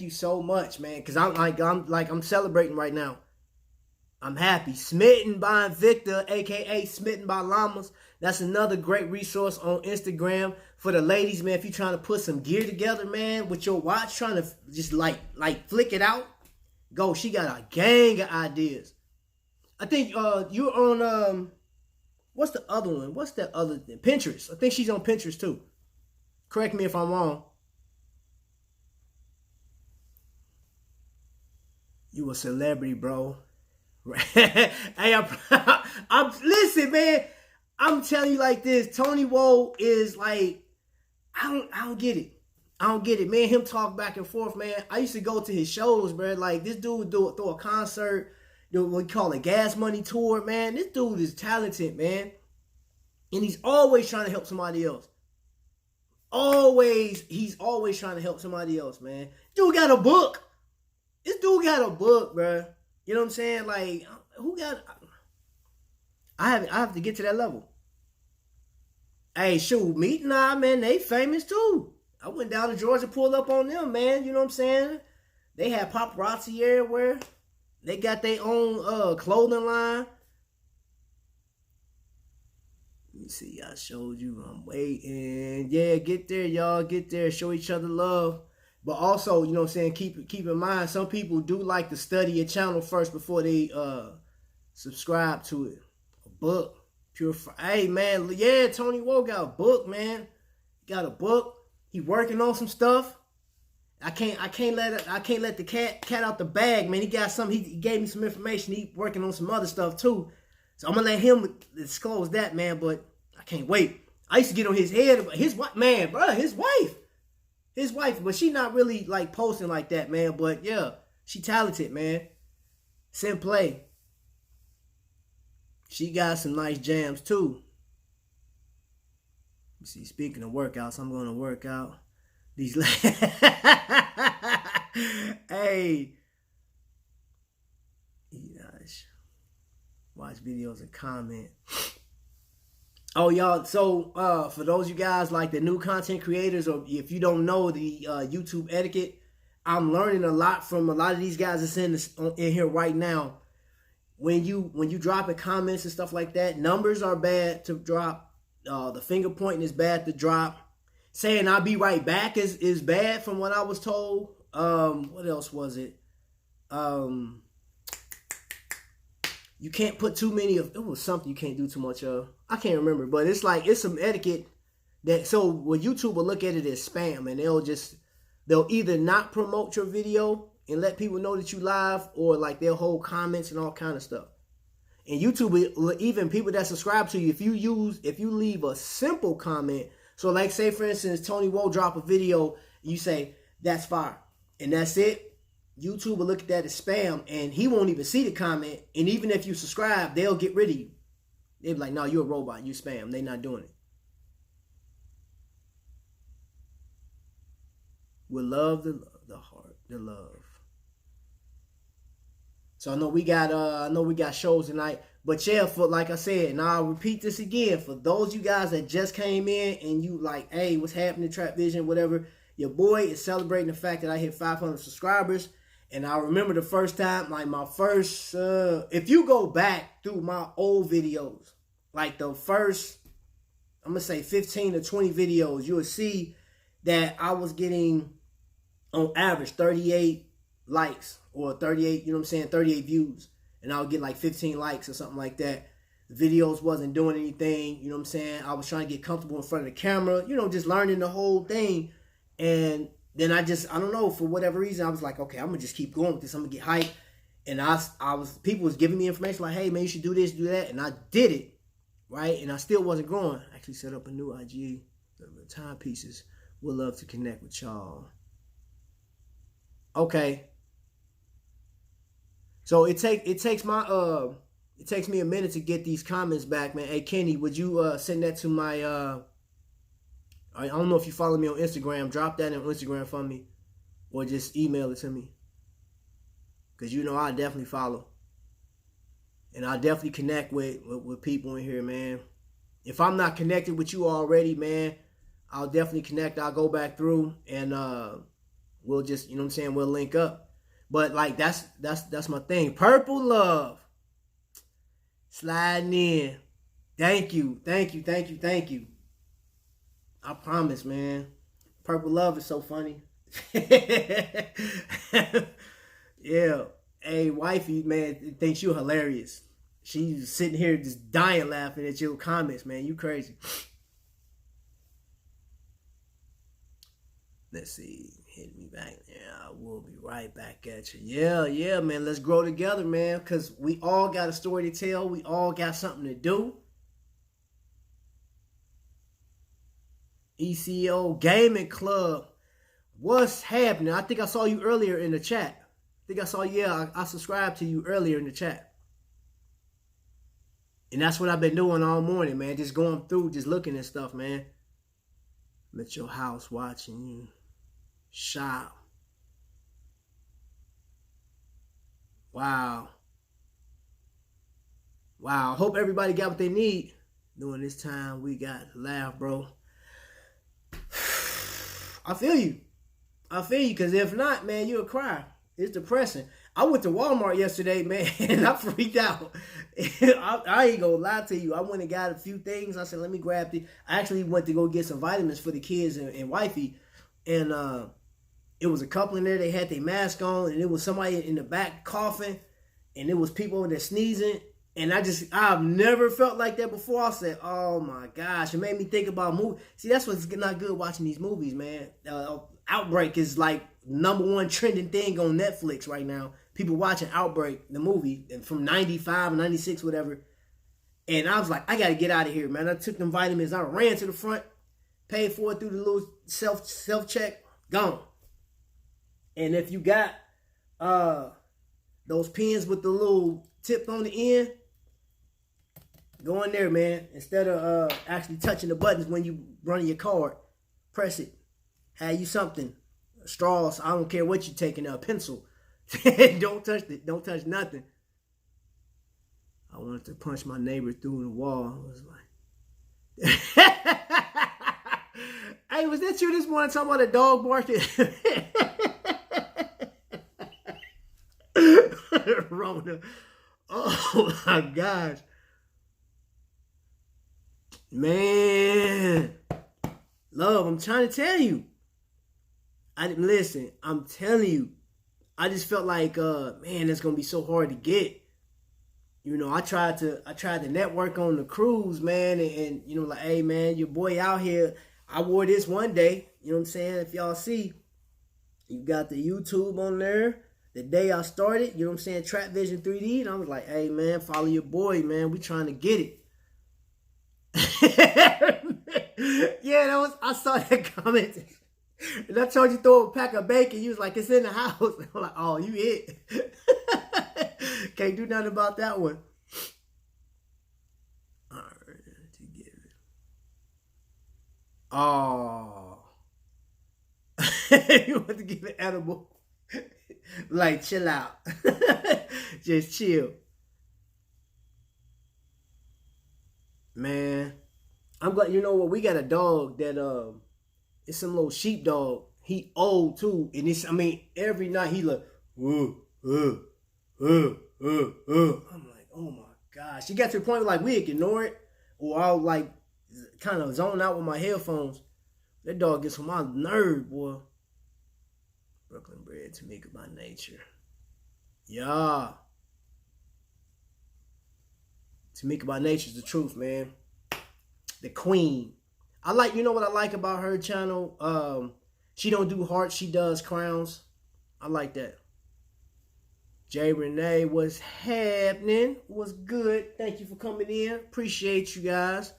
so much, man. Cause I'm celebrating right now. I'm happy. Smitten by Invicta, aka Smitten by Llamas. That's another great resource on Instagram for the ladies, man. If you're trying to put some gear together, man, with your watch, trying to just like flick it out, go. She got a gang of ideas. I think you're on what's the other one? What's that other thing? Pinterest. I think she's on Pinterest too. Correct me if I'm wrong. You a celebrity, bro. Hey, I'm listen, man. I'm telling you like this. Tonywhoa is like, I don't get it. I don't get it, man. Him talk back and forth, man. I used to go to his shows, bro. Like this dude would throw a concert, do what we call a gas money tour, man. This dude is talented, man, and he's always trying to help somebody else. He's always trying to help somebody else, man. Dude got a book. This dude got a book, bro. You know what I'm saying? Like, who got? I have to get to that level. Hey, shoot, Mete and I, man, they famous too. I went down to Georgia, pulled up on them, man. You know what I'm saying? They had paparazzi everywhere. They got their own clothing line. Let me see. I showed you. I'm waiting. Yeah, get there, y'all. Get there. Show each other love. But also, you know what I'm saying, keep in mind, some people do like to study a channel first before they subscribe to it. A book. Hey, man, yeah, Tonywhoa got a book, man. Got a book. He working on some stuff. I can't let the cat out the bag, man. He got some. He gave me some information. He working on some other stuff too. So I'm gonna let him disclose that, man. But I can't wait. I used to get on his head about his wife, man, bro. His wife, but she not really like posting like that, man. But yeah, she talented, man. Send play. She got some nice jams too. You see, speaking of workouts, I'm gonna work out these. Hey, gosh, watch videos and comment. Oh, y'all, so for those of you guys like the new content creators, or if you don't know the YouTube etiquette, I'm learning a lot from a lot of these guys that's in here right now. When you drop in comments and stuff like that, numbers are bad to drop. The finger pointing is bad to drop. Saying I'll be right back is bad from what I was told. What else was it? You can't put too many of, it was something you can't do too much of. I can't remember, but it's some etiquette that, so when YouTube will look at it as spam, and they'll either not promote your video and let people know that you live, or like they'll hold comments and all kind of stuff. And YouTube, even people that subscribe to you, if you leave a simple comment, so like say for instance, Tonywhoa drop a video, you say, that's fire, and that's it, YouTube will look at that as spam, and he won't even see the comment. And even if you subscribe, they'll get rid of you. They'll be like, no, you're a robot, you spam. They're not doing it. With love, the heart, the love. So I know we got shows tonight. But yeah, for like I said, and I'll repeat this again, for those you guys that just came in and you like, hey, what's happening, Trap Vision, whatever, your boy is celebrating the fact that I hit 500 subscribers. And I remember the first time, like my first, if you go back through my old videos, like the first, I'm going to say 15 to 20 videos, you'll see that I was getting, on average, 38 likes or 38, you know what I'm saying, 38 views. And I would get like 15 likes or something like that. The videos wasn't doing anything, you know what I'm saying? I was trying to get comfortable in front of the camera, you know, just learning the whole thing. And then I don't know, for whatever reason, I was like, okay, I'm going to just keep going with this. I'm going to get hyped. And people was giving me information like, hey, man, you should do this, do that. And I did it, right? And I still wasn't growing. I actually set up a new IG, the timepieces. Would love to connect with y'all. Okay. So it takes me a minute to get these comments back, man. Hey Kenny, would you send that to my I don't know if you follow me on Instagram, drop that on Instagram for me, or just email it to me. Cause you know I definitely follow. And I definitely connect with people in here, man. If I'm not connected with you already, man, I'll definitely connect. I'll go back through and we'll just, you know what I'm saying, we'll link up. But like that's my thing. Purple Love. Sliding in. Thank you. I promise, man. Purple Love is so funny. Yeah. Hey, wifey, man, thinks you hilarious. She's sitting here just dying laughing at your comments, man. You crazy. Let's see. Hit me back. Yeah, I will be right back at you. Yeah, man. Let's grow together, man. Because we all got a story to tell. We all got something to do. ECO Gaming Club. What's happening? I think I saw you earlier in the chat. I subscribed to you earlier in the chat. And that's what I've been doing all morning, man. Just going through, just looking at stuff, man. I'm at your house watching you. Shop. Wow. Hope everybody got what they need. During this time, we got to laugh, bro. I feel you, because if not, man, you'll cry. It's depressing. I went to Walmart yesterday, man, and I freaked out. I ain't gonna lie to you. I went and got a few things. I said, let me grab the... I actually went to go get some vitamins for the kids and wifey, and it was a couple in there. They had their mask on, and it was somebody in the back coughing, and it was people in there sneezing. And I've never felt like that before. I said, oh my gosh. It made me think about movies. See, that's what's not good watching these movies, man. Outbreak is like #1 trending thing on Netflix right now. People watching Outbreak, the movie, from 95, 96, whatever. And I was like, I got to get out of here, man. I took them vitamins. I ran to the front, paid for it through the little self-check, gone. And if you got those pens with the little tip on the end, go in there, man. Instead of actually touching the buttons when you run your card, press it. Have you something. Straws, I don't care what you're taking, a pencil. Don't touch it. Don't touch nothing. I wanted to punch my neighbor through the wall. I was like... Hey, was that you this morning talking about a dog barking? Rona. Oh my gosh. Man. Love, I'm trying to tell you. Listen, I'm telling you. I just felt like, man, it's gonna be so hard to get. You know, I tried to network on the cruise, man, and you know, like, hey man, your boy out here. I wore this one day, you know what I'm saying? If y'all see, you got the YouTube on there. The day I started, you know what I'm saying, Trap Vision 3D, and I was like, hey man, follow your boy, man. We trying to get it. Yeah, I saw that comment. And I told you throw a pack of bacon. You was like, it's in the house. I'm like, oh, you it. Can't do nothing about that one. All right, to give it. Oh. You want to give it edible? Like, chill out. Just chill. Man, I'm glad. You know what? We got a dog that it's some little sheep dog. He old too, and it's. I mean, every night he like, I'm like, oh my gosh. It got to the point where like we ignore it, or I'll like kind of zone out with my headphones. That dog gets on my nerve, boy. Brooklyn bred, Tamika by nature. Yeah. Tamika by nature is the truth, man. The queen. I like, you know what I like about her channel? She don't do hearts, she does crowns. I like that. Jay Renee, what's happening? What's good? Thank you for coming in. Appreciate you guys.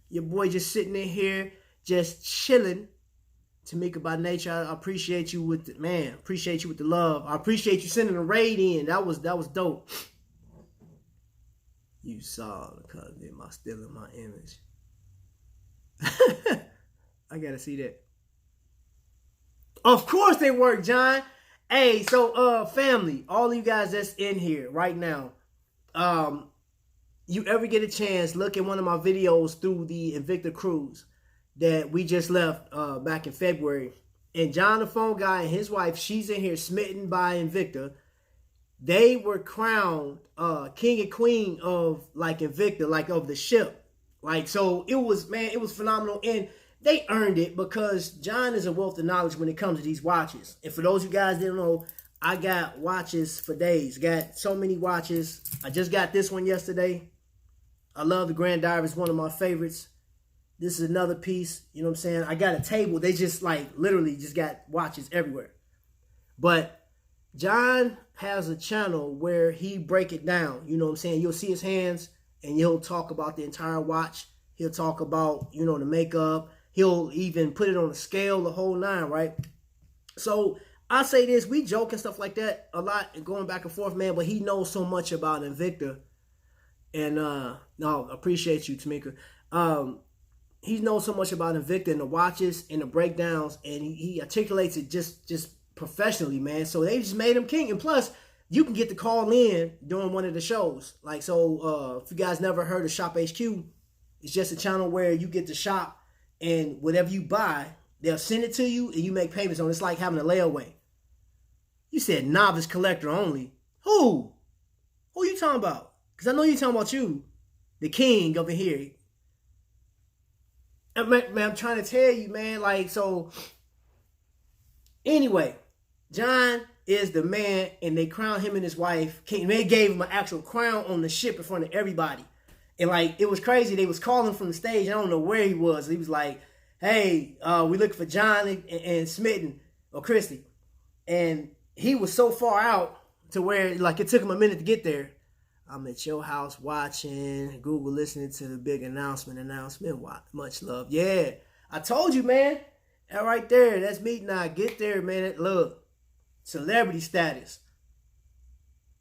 Your boy just sitting in here, just chilling. Tamika by nature, I appreciate you with the, man, appreciate you with the love. I appreciate you sending a raid in. That was dope. You saw the color, am I still in my image? I gotta see that. Of course they work, John. Hey, so family, all you guys that's in here right now, you ever get a chance, look at one of my videos through the Invicta cruise that we just left back in February. And John the phone guy and his wife, she's in here smitten by Invicta. They were crowned king and queen of like Invicta, like of the ship. Like, so it was, man, it was phenomenal. And they earned it because John is a wealth of knowledge when it comes to these watches. And for those of you guys that didn't know, I got watches for days. Got so many watches. I just got this one yesterday. I love the Grand Diver. It's one of my favorites. This is another piece. You know what I'm saying? I got a table. They just like literally just got watches everywhere. But John has a channel where he break it down. You know what I'm saying? You'll see his hands and he'll talk about the entire watch. He'll talk about, you know, the makeup. He'll even put it on a scale, the whole nine, right? So I say this, we joke and stuff like that a lot and going back and forth, man, but he knows so much about Invicta. And no, appreciate you, Tamika. He knows so much about Invicta and the watches and the breakdowns, and he articulates it just professionally, man. So they just made him king. And plus, you can get to call in during one of the shows. Like, so if you guys never heard of Shop HQ, it's just a channel where you get to shop and whatever you buy, they'll send it to you and you make payments on it. It's like having a layaway. You said novice collector only. Who? Who you talking about? Because I know you're talking about you, the king over here. And man, I'm trying to tell you, man, like, so anyway, John is the man, and they crowned him and his wife king. They gave him an actual crown on the ship in front of everybody. And like, it was crazy. They was calling from the stage. I don't know where he was. He was like, hey, we looking for John and Smitten or Christy. And he was so far out to where like it took him a minute to get there. I'm at your house watching, Google listening to the big announcement. Much love. Yeah, I told you, man. That right there, that's Mete and I. Get there, man. Look, celebrity status.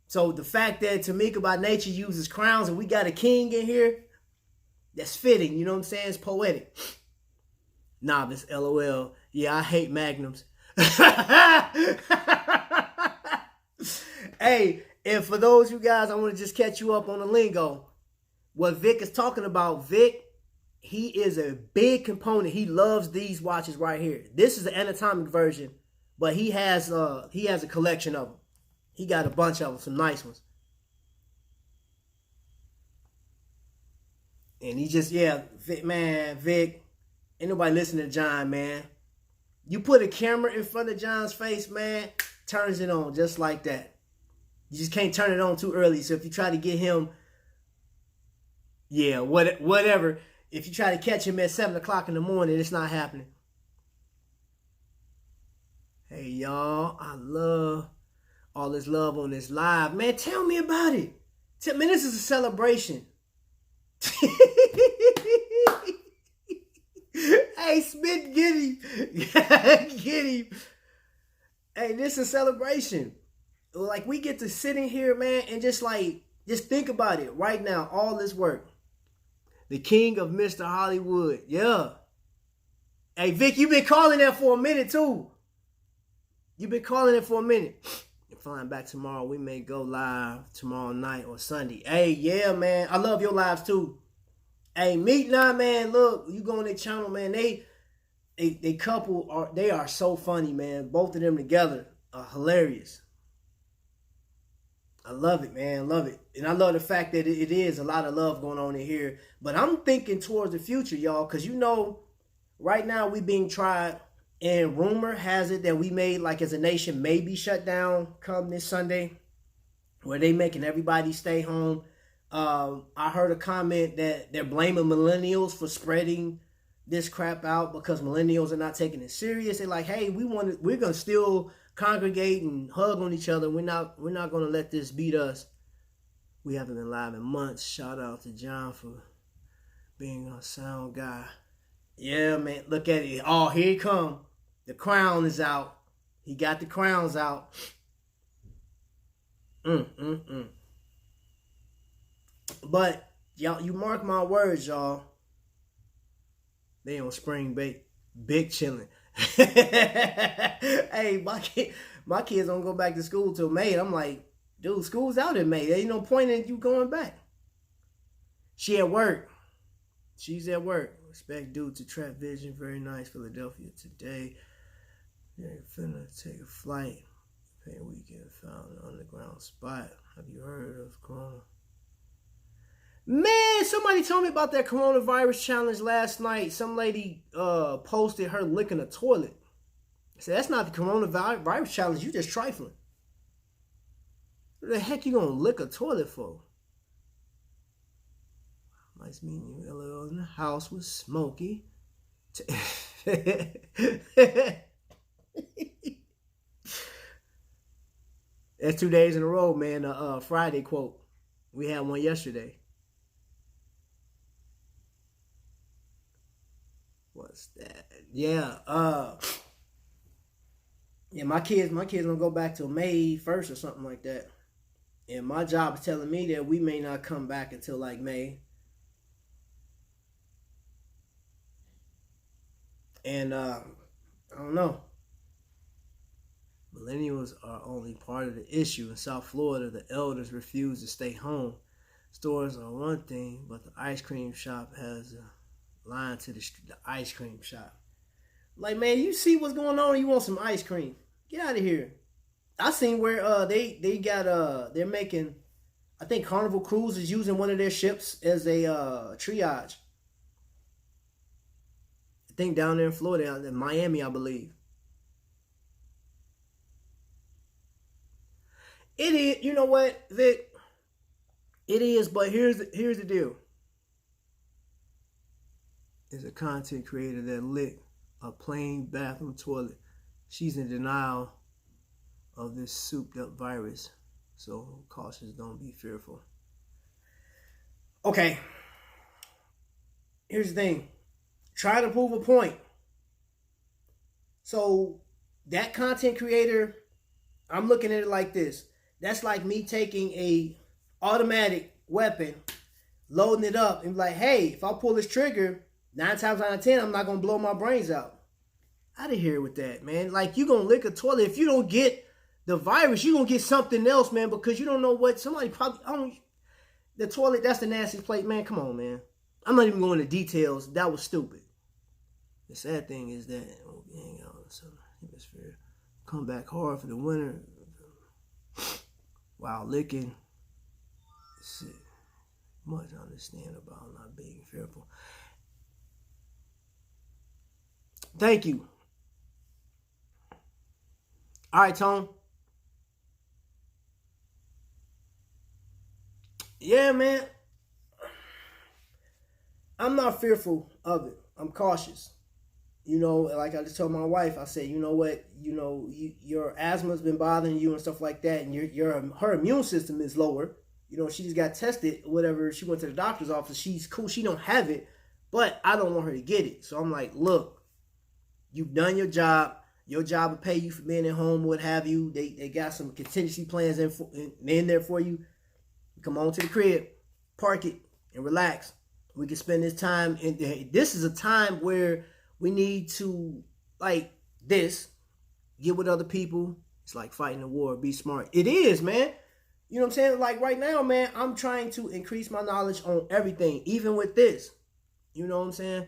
So the fact that Tamika by nature uses crowns and we got a king in here, that's fitting. You know what I'm saying? It's poetic. Novice, LOL. Yeah, I hate magnums. Hey, and for those you guys, I want to just catch you up on the lingo. What Vic is talking about, Vic, he is a big component. He loves these watches right here. This is the anatomic version, but he has a collection of them. He got a bunch of them, some nice ones. And he just, yeah, Vic, man, Vic, ain't nobody listening to John, man. You put a camera in front of John's face, man, turns it on just like that. You just can't turn it on too early. So if you try to get him, yeah, whatever. If you try to catch him at 7 o'clock in the morning, it's not happening. Hey, y'all, I love all this love on this live. Man, tell me about it. Man, this is a celebration. Hey, Smith, get him. Get him. Hey, this is a celebration. Like, we get to sit in here, man, and just think about it right now. All this work. The king of Mr. Hollywood. Yeah. Hey, Vic, you've been calling that for a minute, too. You've been calling it for a minute. You're flying back tomorrow. We may go live tomorrow night or Sunday. Hey, yeah, man. I love your lives, too. Hey, Mete and I, man, look, you go on their channel, man, they couple are so funny, man. Both of them together are hilarious. I love it, man. I love it. And I love the fact that it is a lot of love going on in here. But I'm thinking towards the future, y'all, because right now we being tried, and rumor has it that we may, like as a nation, may be shut down come this Sunday, where they making everybody stay home. I heard a comment that they're blaming millennials for spreading this crap out because millennials are not taking it serious. They're like, hey, we're gonna still congregate and hug on each other. We're not gonna let this beat us. We haven't been live in months. Shout out to John for being our sound guy. Yeah, man, look at it. Oh, here he come. The crown is out. He got the crowns out. But y'all, you mark my words, y'all. They on spring break, big chilling. Hey, my kids don't go back to school till May. And I'm like, dude, school's out in May. There ain't no point in you going back. She at work. She's at work. Respect due to Trap Vision. Very nice. Philadelphia today. They're finna take a flight. Pay weekend found an underground spot. Have you heard of Corona? Man, somebody told me about that coronavirus challenge last night. Some lady posted her licking a toilet. I said, that's not the coronavirus challenge. You just trifling. What the heck you gonna lick a toilet for? Nice meeting you. LL in the house with Smokey. That's 2 days in a row, man. Friday quote. We had one yesterday. What's that? Yeah. Yeah, my kids don't go back till May 1st or something like that. And my job is telling me that we may not come back until like May. And I don't know. Millennials are only part of the issue. In South Florida, the elders refuse to stay home. Stores are one thing, but the ice cream shop has a line to the ice cream shop. Like, man, you see what's going on? You want some ice cream? Get out of here. I seen where they got they're making, I think Carnival Cruise is using one of their ships as a triage. I think down there in Florida, in Miami, I believe. It is, you know what, Vic? It is, but here's the deal. There's a content creator that licked a plain bathroom toilet. She's in denial of this souped up virus. So cautious, don't be fearful. Okay. Here's the thing. Try to prove a point. So that content creator, I'm looking at it like this. That's like me taking a automatic weapon, loading it up, and be like, hey, if I pull this trigger, 9 times out of 10, I'm not going to blow my brains out. Out of here with that, man. Like, you going to lick a toilet. If you don't get the virus, you going to get something else, man, because you don't know what somebody probably, the toilet, that's the nasty plate, man. Come on, man. I'm not even going into details. That was stupid. The sad thing is that we hang out in the southern hemisphere. Come back hard for the winter. While licking. Shit. Much I understand about not being fearful. Thank you. All right, Tone. Yeah, man. I'm not fearful of it. I'm cautious. You know, like I just told my wife, I said, you know what, your asthma's been bothering you and stuff like that, and her immune system is lower. You know, she just got tested, whatever. She went to the doctor's office. She's cool. She don't have it, but I don't want her to get it. So I'm like, look, you've done your job. Your job will pay you for being at home, what have you. They got some contingency plans in there for you. Come on to the crib, park it, and relax. We can spend this time. And this is a time where we need to, like this, get with other people. It's like fighting a war. Be smart. It is, man. You know what I'm saying? Like right now, man, I'm trying to increase my knowledge on everything, even with this. You know what I'm saying?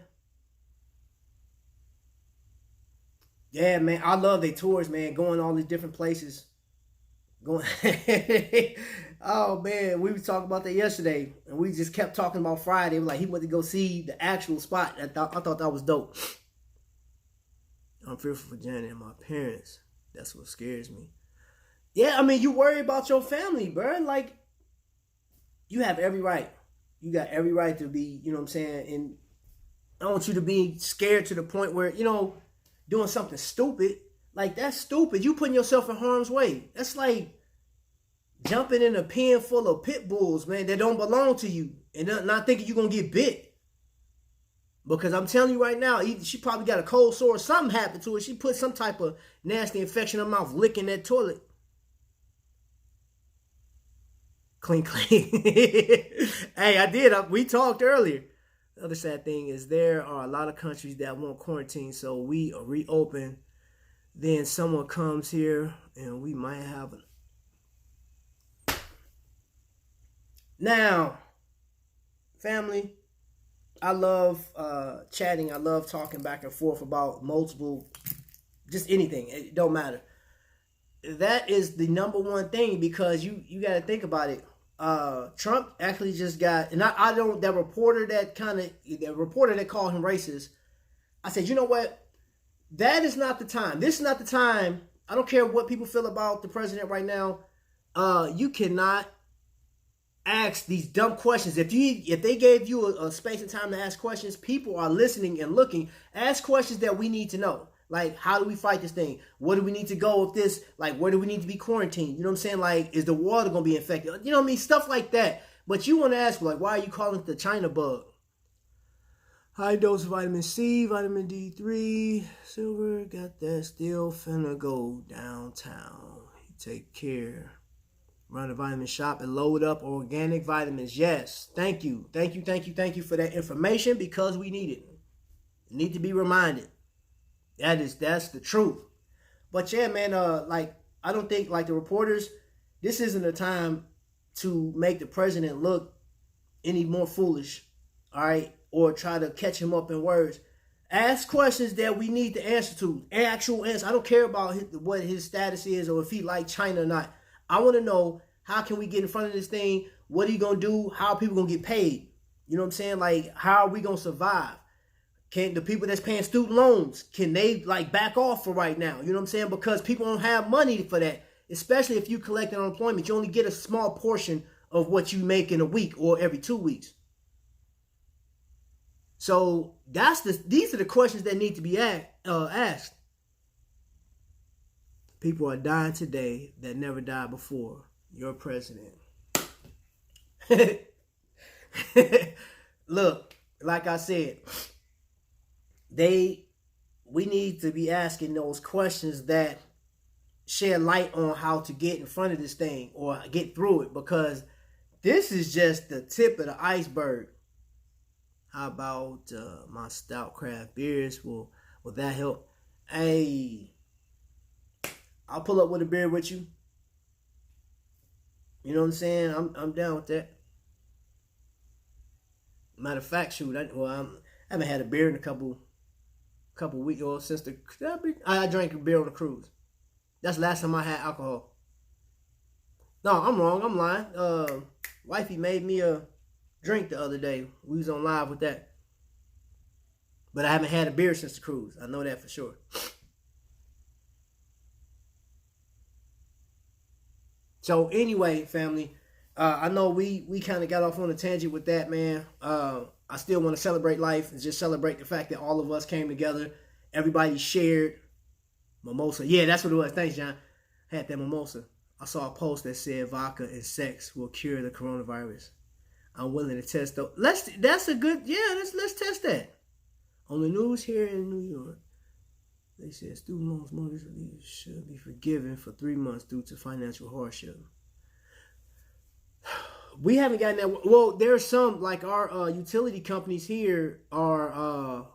Yeah, man. I love their tours, man. Going all these different places. Going. Oh man, we were talking about that yesterday, and we just kept talking about Friday. Like he went to go see the actual spot. I thought that was dope. I'm fearful for Janet and my parents. That's what scares me. Yeah, I mean, you worry about your family, bro. Like, you have every right. You got every right to be, you know what I'm saying? And I don't want you to be scared to the point where, doing something stupid. Like, that's stupid. You putting yourself in harm's way. That's like jumping in a pen full of pit bulls, man, that don't belong to you. And not thinking you're going to get bit. Because I'm telling you right now, she probably got a cold sore or something happened to her. She put some type of nasty infection in her mouth, licking that toilet. Clean. Hey, I did. We talked earlier. The other sad thing is there are a lot of countries that want quarantine, so we reopen. Then someone comes here, and we might have Now, family, I love chatting. I love talking back and forth about just anything. It don't matter. That is the number one thing because you got to think about it. Trump actually just got, and I don't, that reporter that called him racist, I said, you know what? That is not the time. This is not the time. I don't care what people feel about the president right now. You cannot ask these dumb questions. If they gave you a space and time to ask questions, people are listening and looking. Ask questions that we need to know. Like, how do we fight this thing? Where do we need to go with this? Like, where do we need to be quarantined? You know what I'm saying? Like, is the water going to be infected? You know what I mean? Stuff like that. But you want to ask, like, why are you calling it the China bug? High dose vitamin C, vitamin D3, silver, got that, still finna go downtown. You take care. Run a vitamin shop and load up organic vitamins. Yes. Thank you for that information because we need it. You need to be reminded. That's the truth. But yeah, man, I don't think like the reporters, this isn't a time to make the president look any more foolish. All right. Or try to catch him up in words. Ask questions that we need to answer to. Actual answers. I don't care about what his status is or if he like China or not. I want to know, how can we get in front of this thing? What are you going to do? How are people going to get paid? You know what I'm saying? Like, how are we going to survive? Can the people that's paying student loans, can they like back off for right now? You know what I'm saying? Because people don't have money for that. Especially if you collect unemployment. You only get a small portion of what you make in a week or every 2 weeks. So these are the questions that need to be asked. People are dying today that never died before. Your president. Look, like I said, we need to be asking those questions that shed light on how to get in front of this thing or get through it, because this is just the tip of the iceberg. How about my stout craft beers? Will that help? Hey, I'll pull up with a beer with you. You know what I'm saying? I'm down with that. Matter of fact, shoot, I haven't had a beer in a couple weeks or since I drank a beer on the cruise. That's the last time I had alcohol. No, I'm wrong. I'm lying. Wifey made me a drink the other day. We was on live with that. But I haven't had a beer since the cruise. I know that for sure. So anyway, family, I know we kind of got off on a tangent with that, man. I still want to celebrate life and just celebrate the fact that all of us came together. Everybody shared mimosa. Yeah, that's what it was. Thanks, John. I had that mimosa. I saw a post that said vodka and sex will cure the coronavirus. I'm willing to test though. Let's test that. On the news here in New York, they said student loans mortgages should be forgiven for 3 months due to financial hardship. We haven't gotten that. Well, there's some, like our utility companies here are,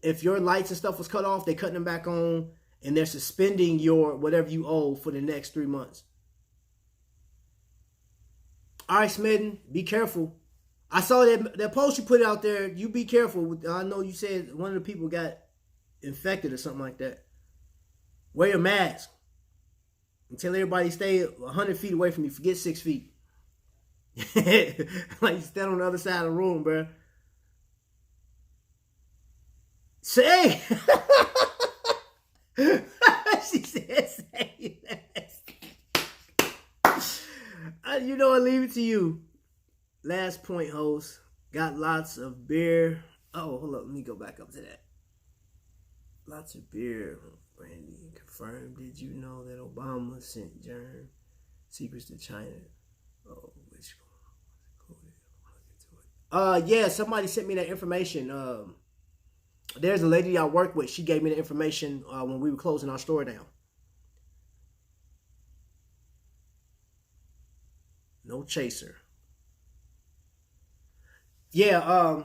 if your lights and stuff was cut off, they cutting them back on, and they're suspending your whatever you owe for the next 3 months. All right, Smitten, be careful. I saw that post you put out there. You be careful. I know you said one of the people got infected or something like that. Wear your mask. And tell everybody stay 100 feet away from you. Forget 6 feet. Like you stand on the other side of the room, bro. Say. She said say that. You know what? Leave it to you. Last point, host. Got lots of beer. Oh, hold up. Let me go back up to that. Lots of beer. Brandy confirmed. Did you know that Obama sent germ secrets to China? Oh, which one? Yeah, somebody sent me that information. There's a lady I work with. She gave me the information when we were closing our store down. No chaser. Yeah,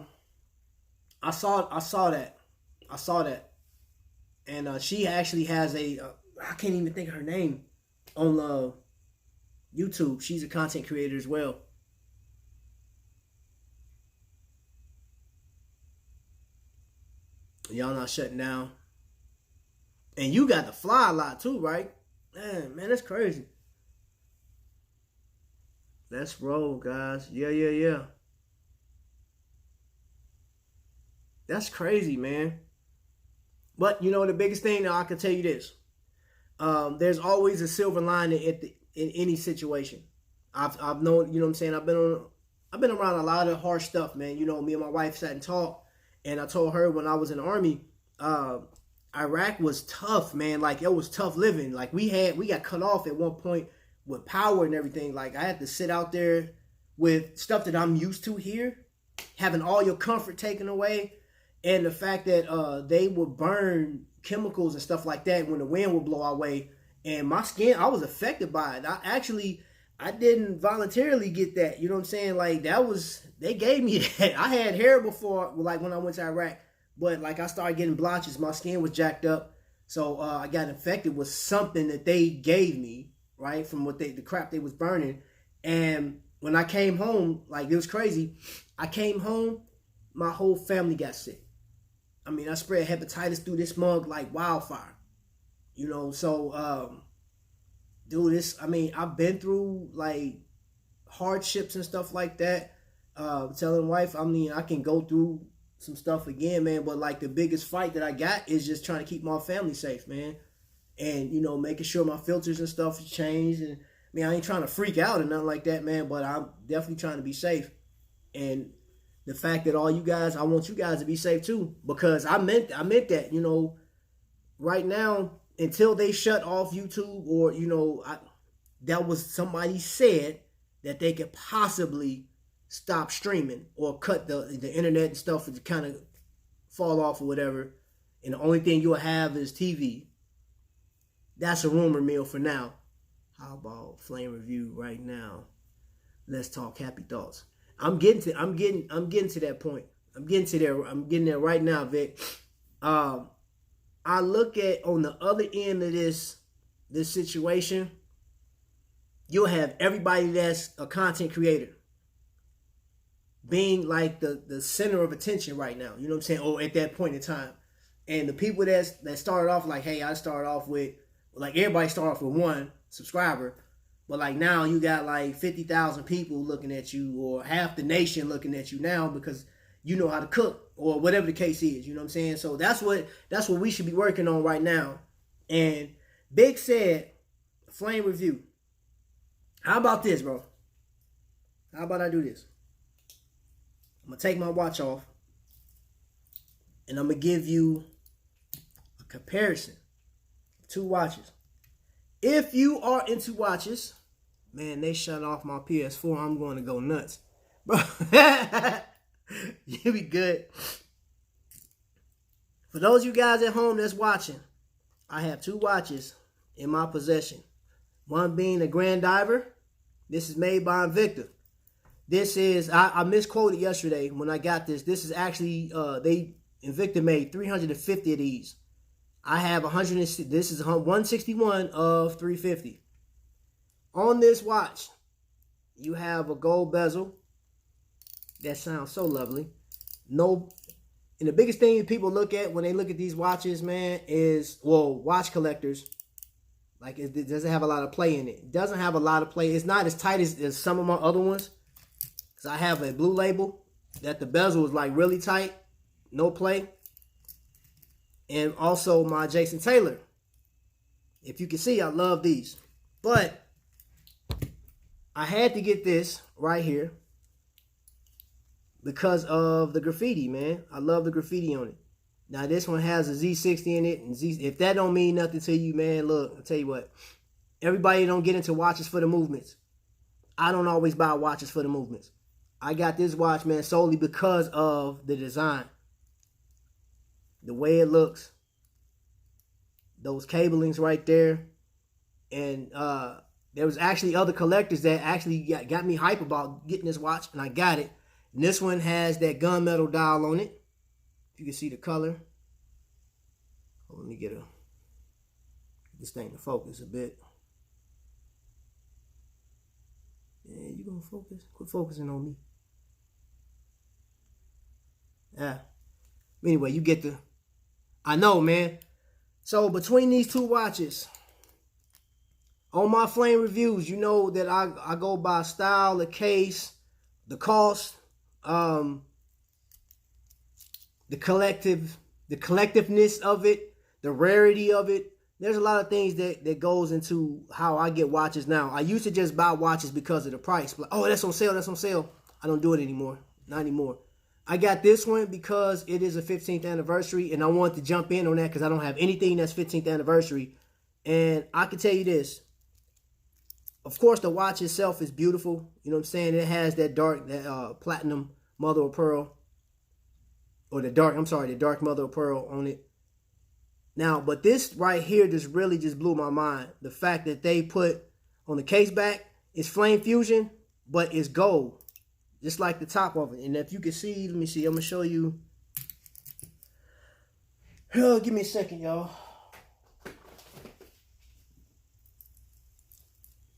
I saw that. And she actually has I can't even think of her name on YouTube. She's a content creator as well. Y'all not shutting down. And you got to fly a lot too, right? Man, that's crazy. Let's roll, guys. Yeah. That's crazy, man. But, you know, the biggest thing, now I can tell you this. There's always a silver lining in any situation. I've known, you know what I'm saying, I've been around a lot of harsh stuff, man. You know, me and my wife sat and talked, and I told her when I was in the Army, Iraq was tough, man. Like, it was tough living. Like, we got cut off at one point with power and everything. Like, I had to sit out there with stuff that I'm used to here, having all your comfort taken away. And the fact that they would burn chemicals and stuff like that when the wind would blow our way. And my skin, I was affected by it. I didn't voluntarily get that. You know what I'm saying? Like, they gave me that. I had hair before, like when I went to Iraq. But like I started getting blotches. My skin was jacked up. So I got infected with something that they gave me, right? From the crap they was burning. And when I came home, like, it was crazy. I came home, my whole family got sick. I mean, I spread hepatitis through this mug like wildfire. You know, so, dude, I've been through, like, hardships and stuff like that. Telling wife, I can go through some stuff again, man. But, like, the biggest fight that I got is just trying to keep my family safe, man. And, you know, making sure my filters and stuff has changed. And, I ain't trying to freak out or nothing like that, man. But I'm definitely trying to be safe. And the fact that I want you guys to be safe too, because I meant that, you know, right now, until they shut off YouTube or, you know, that was somebody said that they could possibly stop streaming or cut the internet and stuff to kind of fall off or whatever. And the only thing you'll have is TV. That's a rumor mill for now. How about flame review right now? Let's talk happy thoughts. I'm getting to that point. I'm getting there right now, Vic. I look at on the other end of this situation, you'll have everybody that's a content creator being like the center of attention right now. You know what I'm saying? Or at that point in time. And the people that started off like, hey, I started off with, like, everybody started off with 1 subscriber. But, like, now you got, like, 50,000 people looking at you, or half the nation looking at you now because you know how to cook, or whatever the case is. You know what I'm saying? So that's what we should be working on right now. And Big said, flame review. How about this, bro? How about I do this? I'm going to take my watch off, and I'm going to give you a comparison of 2 watches. If you are into watches, man, they shut off my PS4. I'm going to go nuts. Bro, you be good. For those of you guys at home that's watching, I have 2 watches in my possession. One being the Grand Diver. This is made by Invicta. This is, I misquoted yesterday when I got this. This is actually, Invicta made 350 of these. I have 100. This is 161 of 350. On this watch, you have a gold bezel. That sounds so lovely. No, and the biggest thing people look at when they look at these watches, man, is, well, watch collectors. Like, it doesn't have a lot of play in it. It doesn't have a lot of play. It's not as tight as some of my other ones. Because I have a blue label that the bezel is like really tight. No play. And also my Jason Taylor. If you can see, I love these. But I had to get this right here because of the graffiti, man. I love the graffiti on it. Now, this one has a Z60 in it. And if that don't mean nothing to you, man, look, I'll tell you what. Everybody don't get into watches for the movements. I don't always buy watches for the movements. I got this watch, man, solely because of the design. The way it looks. Those cablings right there. And there was actually other collectors that actually got me hype about getting this watch. And I got it. And this one has that gunmetal dial on it. You can see the color. Oh, let me get this thing to focus a bit. Yeah, you gonna focus? Quit focusing on me. Yeah. Anyway, you get the... I know, man. So between these two watches, on my flame reviews, you know that I go by style, the case, the cost, the collectiveness of it, the rarity of it. There's a lot of things that goes into how I get watches now. I used to just buy watches because of the price. Like, oh, that's on sale, that's on sale. I don't do it anymore. Not anymore. I got this one because it is a 15th anniversary, and I wanted to jump in on that because I don't have anything that's 15th anniversary. And I can tell you this. Of course, the watch itself is beautiful. You know what I'm saying? It has that dark, platinum mother of pearl. Or the dark mother of pearl on it. Now, but this right here just really just blew my mind. The fact that they put on the case back, it's flame fusion, but it's gold. Just like the top of it. And if you can see, let me see, I'm going to show you. Oh, give me a second, y'all.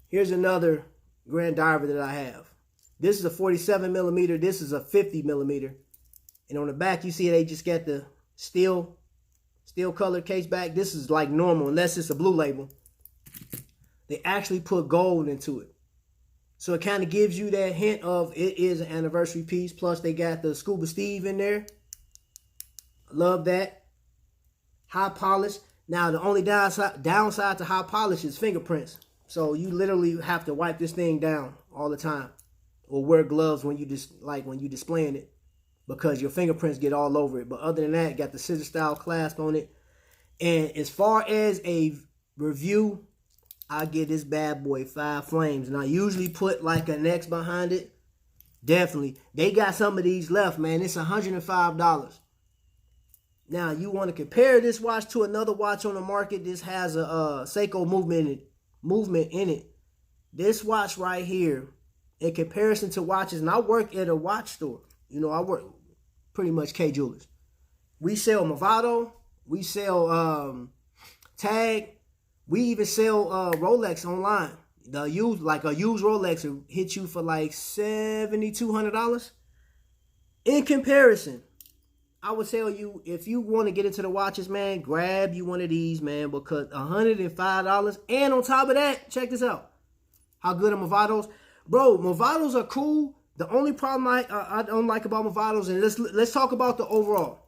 Here's another Grand Diver that I have. This is a 47 millimeter. This is a 50 millimeter. And on the back, you see they just got the steel colored case back. This is like normal, unless it's a blue label. They actually put gold into it. So it kind of gives you that hint of it is an anniversary piece. Plus, they got the Scuba Steve in there. Love that. High polish. Now, the only downside to high polish is fingerprints. So you literally have to wipe this thing down all the time. Or wear gloves when you displaying it. Because your fingerprints get all over it. But other than that, got the scissor style clasp on it. And as far as a review, I give this bad boy 5 flames. And I usually put like an X behind it. Definitely. They got some of these left, man. It's $105. Now, you want to compare this watch to another watch on the market. This has a Seiko movement in it. This watch right here, in comparison to watches, and I work at a watch store. You know, I work pretty much K Jewelers. We sell Movado. We sell Tag. We even sell Rolex online. A used Rolex will hit you for like $7,200. In comparison, I would tell you, if you want to get into the watches, man, grab you one of these, man, because $105. And on top of that, check this out. How good are Movados? Bro, Movados are cool. The only problem I don't like about Movados, and let's talk about the overall.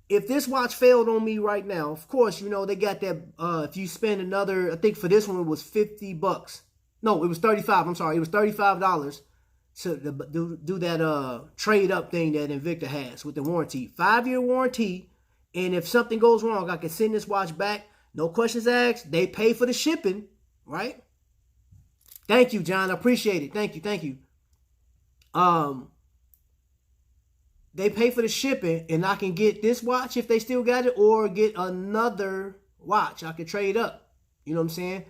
If this watch failed on me right now, of course, you know, they got that, if you spend another, I think for this one it was $50. No, it was $35. I'm sorry. It was $35 to do that trade up thing that Invicta has with the warranty. 5-year warranty. And if something goes wrong, I can send this watch back. No questions asked. They pay for the shipping, right? Thank you, John. I appreciate it. Thank you. They pay for the shipping, and I can get this watch if they still got it, or get another watch. I can trade up. You know what I'm saying?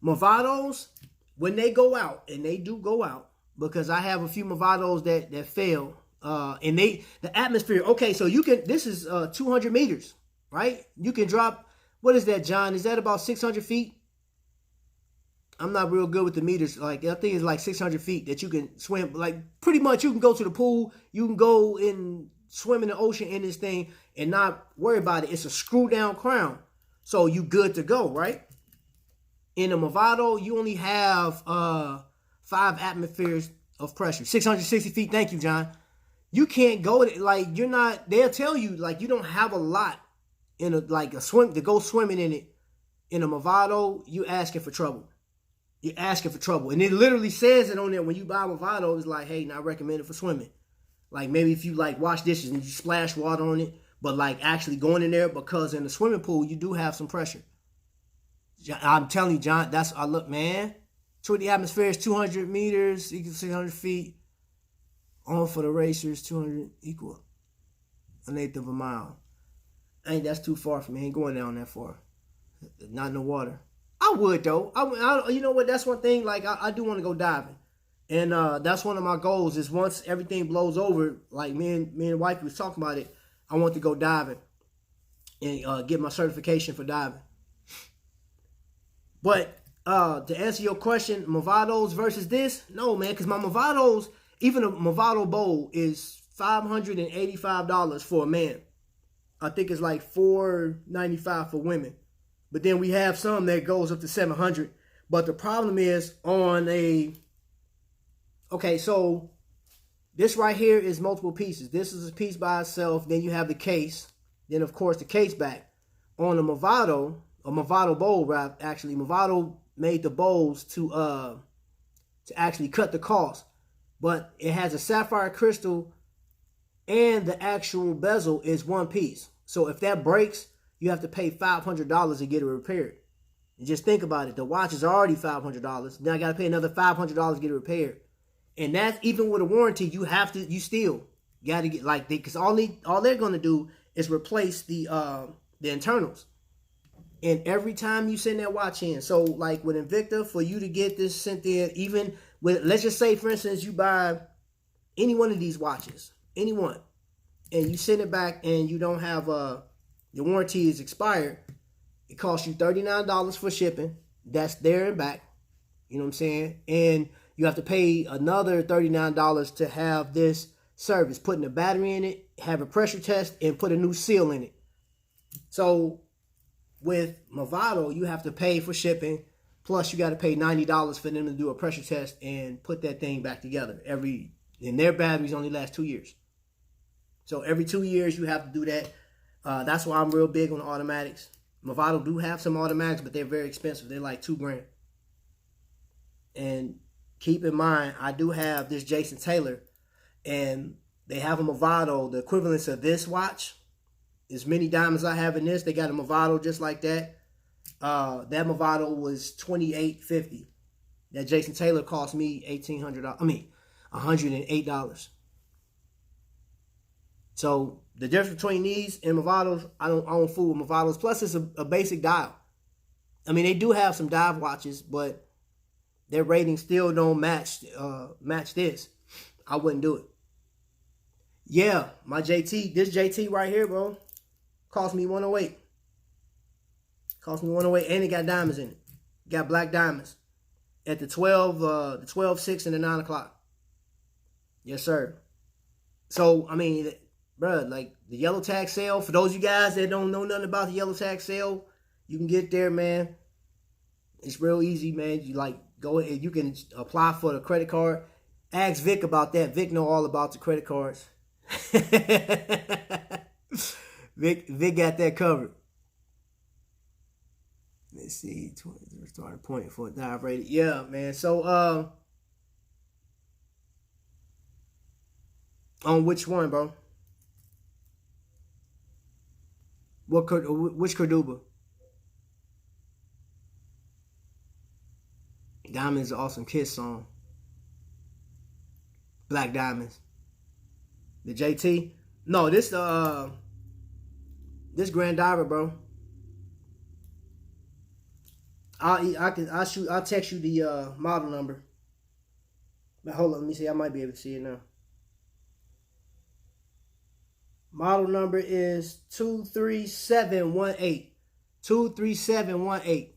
Movados, when they go out, and they do go out, because I have a few Movados that fail, and the atmosphere. Okay, so you can. This is 200 meters, right? You can drop. What is that, John? Is that about 600 feet? I'm not real good with the meters. Like I think it's like 600 feet that you can swim. Like pretty much you can go to the pool. You can go and swim in the ocean in this thing and not worry about it. It's a screw down crown. So you good to go, right? In a Movado, you only have 5 atmospheres of pressure. 660 feet. Thank you, John. You can't go like you're not. They'll tell you like you don't have a lot in a swim to go swimming in it. In a Movado, you asking for trouble. You're asking for trouble. And it literally says it on there when you buy a Movado. It's like, hey, not recommended for swimming. Like maybe if you like wash dishes and you splash water on it, but like actually going in there because in the swimming pool you do have some pressure. I'm telling you, John, I look, man. 20 atmospheres, 200 meters, equals 600 feet. On for the racers, 200 equal an eighth of a mile. That's too far for me. I ain't going down that far. Not in the water. I would though. You know what? That's one thing. Like I do want to go diving, and that's one of my goals. Is once everything blows over, like me and wife was talking about it. I want to go diving and get my certification for diving. But to answer your question, Movados versus this, no man, because my Movados, even a Movado bowl is $585 for a man. I think it's like $495 for women. But then we have some that goes up to $700. But the problem is okay, so this right here is multiple pieces. This is a piece by itself. Then you have the case. Then, of course, the case back. On a Movado bowl, actually, Movado made the bowls to actually cut the cost. But it has a sapphire crystal and the actual bezel is one piece. So if that breaks, you have to pay $500 to get it repaired. And just think about it. The watch is already $500. Then I got to pay another $500 to get it repaired. And that's even with a warranty. You still got to get like because all they're going to do is replace the internals. And every time you send that watch in, so like with Invicta, for you to get this sent in, even with, let's just say, for instance, you buy any one of these watches, any one, and you send it back and you don't have your warranty is expired, it costs you $39 for shipping. That's there and back. You know what I'm saying? And you have to pay another $39 to have this service, putting a battery in it, have a pressure test, and put a new seal in it. So with Movado, you have to pay for shipping, plus you got to pay $90 for them to do a pressure test and put that thing back together. And their batteries only last 2 years. So every 2 years you have to do that. That's why I'm real big on the automatics. Movado do have some automatics, but they're very expensive. They're like $2,000. And keep in mind, I do have this Jason Taylor, and they have a Movado, the equivalence of this watch. As many diamonds I have in this, they got a Movado just like that. That Movado was $2,850. That Jason Taylor cost me $108. So the difference between these and Movados, I don't fool with Movados. Plus, it's a basic dial. I mean, they do have some dive watches, but their ratings still don't match this. I wouldn't do it. Yeah, my JT, this JT right here, bro, cost me $108. Cost me $108, and it got diamonds in it. Got black diamonds at the 12, 6, and the 9 o'clock. Yes, sir. So I mean, bruh, like the yellow tag sale. For those of you guys that don't know nothing about the yellow tag sale, you can get there, man. It's real easy, man. You like go ahead, you can apply for the credit card. Ask Vic about that. Vic know all about the credit cards. Vic got that covered. Let's see, starting point for a dive rating. Yeah, man. So on which one, bro? Which Cordoba? Diamonds, Awesome Kiss song. Black Diamonds. The JT? No, this Grand Diver, bro. I'll text you the model number. But hold on, let me see. I might be able to see it now. Model number is 23718. 23718.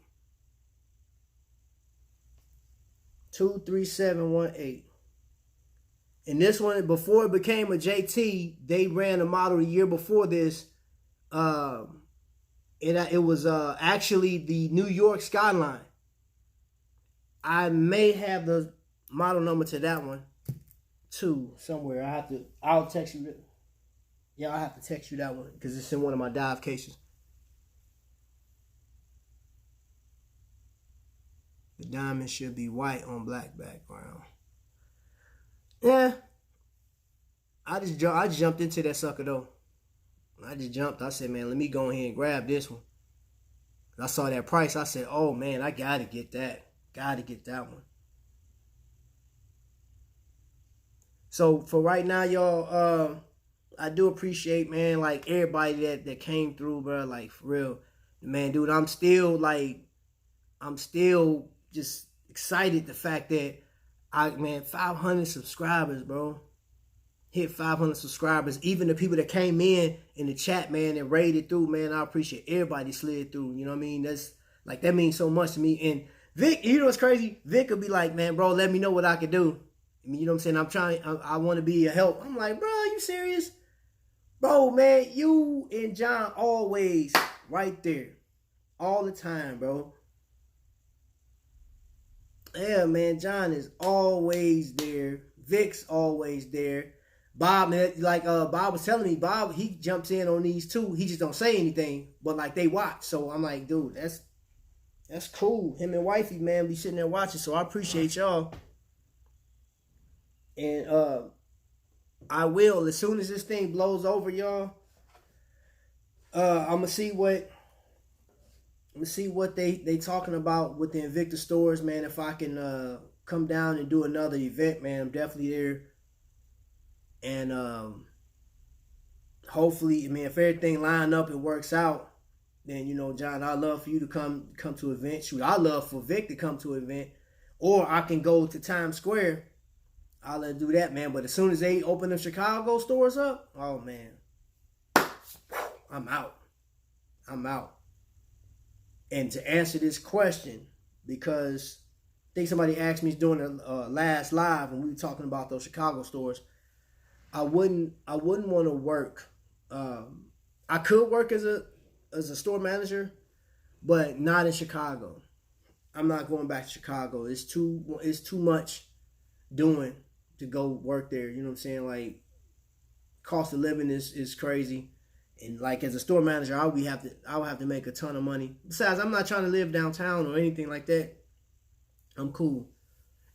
23718. And this one, before it became a JT, they ran a model the year before this. It was actually the New York Skyline. I may have the model number to that one too somewhere. I'll text you. Yeah, I'll have to text you that one because it's in one of my dive cases. The diamond should be white on black background. Yeah. I just jumped into that sucker though. I just jumped. I said, man, let me go ahead and grab this one. I saw that price. I said, oh man, I gotta get that. Gotta get that one. So for right now, y'all, I do appreciate, man, like everybody that came through, bro. Like for real, man, dude. I'm still just excited the fact that 500 subscribers, bro. Hit 500 subscribers. Even the people that came in the chat, man, and raided through, man, I appreciate everybody slid through. You know what I mean? That means so much to me. And Vic, you know what's crazy? Vic could be like, man, bro, let me know what I can do. I mean, you know what I'm saying? I want to be a help. I'm like, bro, you serious? Bro, man, you and John always right there. All the time, bro. Yeah, man, John is always there. Vic's always there. Bob, man, like Bob was telling me, Bob, he jumps in on these too. He just don't say anything, but like they watch. So I'm like, dude, that's cool. Him and wifey, man, be sitting there watching. So I appreciate y'all. And I will, as soon as this thing blows over, y'all, I'ma see what they talking about with the Invicta stores, man. If I can come down and do another event, man, I'm definitely there. And hopefully, I mean, if everything line up and works out, then, you know, John, I'd love for you to come to an event. Shoot, I'd love for Vic to come to an event. Or I can go to Times Square. I'll let do that, man. But as soon as they open the Chicago stores up, oh, man, I'm out. I'm out. And to answer this question, because I think somebody asked me during the last live when we were talking about those Chicago stores, I wouldn't want to work. I could work as a store manager, but not in Chicago. I'm not going back to Chicago. It's too much doing to go work there. You know what I'm saying? Like, cost of living is crazy. And like as a store manager, I would have to make a ton of money. Besides, I'm not trying to live downtown or anything like that. I'm cool.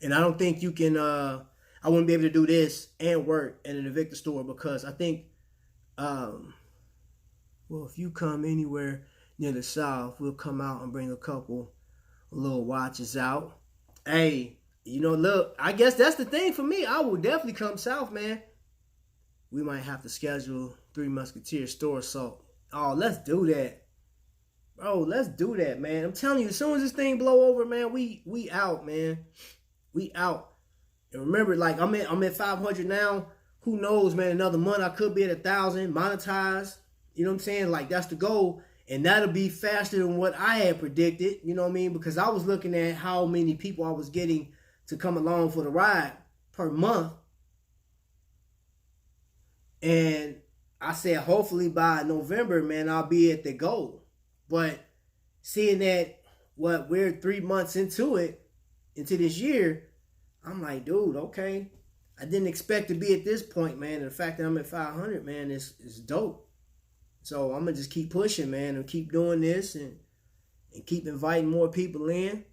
And I don't think you can I wouldn't be able to do this and work at an Invicta store because I think if you come anywhere near the South, we'll come out and bring a couple little watches out. Hey, you know, look, I guess that's the thing for me. I will definitely come south, man. We might have to schedule 3 Musketeers store assault. Oh, let's do that. Bro, let's do that, man. I'm telling you, as soon as this thing blow over, man, we out, man. We out. And remember, like, I'm at 500 now. Who knows, man, another month I could be at 1,000, monetized. You know what I'm saying? Like, that's the goal. And that'll be faster than what I had predicted. You know what I mean? Because I was looking at how many people I was getting to come along for the ride per month. And I said, hopefully by November, man, I'll be at the goal. But seeing that, we're 3 months into this year, I'm like, dude, okay. I didn't expect to be at this point, man. And the fact that I'm at 500, man, is dope. So I'm going to just keep pushing, man, and keep doing this and keep inviting more people in.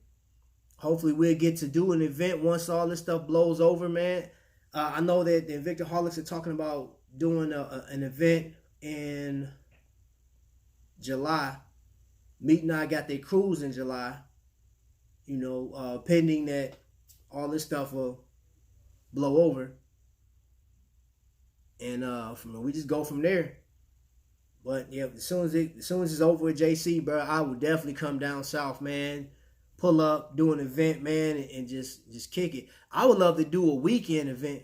Hopefully we'll get to do an event once all this stuff blows over, man. I know that the Invictaholics are talking about doing an event in July. Mete and I got their cruise in July. You know, pending that all this stuff will blow over. And we just go from there. But yeah, as soon as it's over with JC, bro, I will definitely come down south, man. Pull up, do an event, man, and just kick it. I would love to do a weekend event.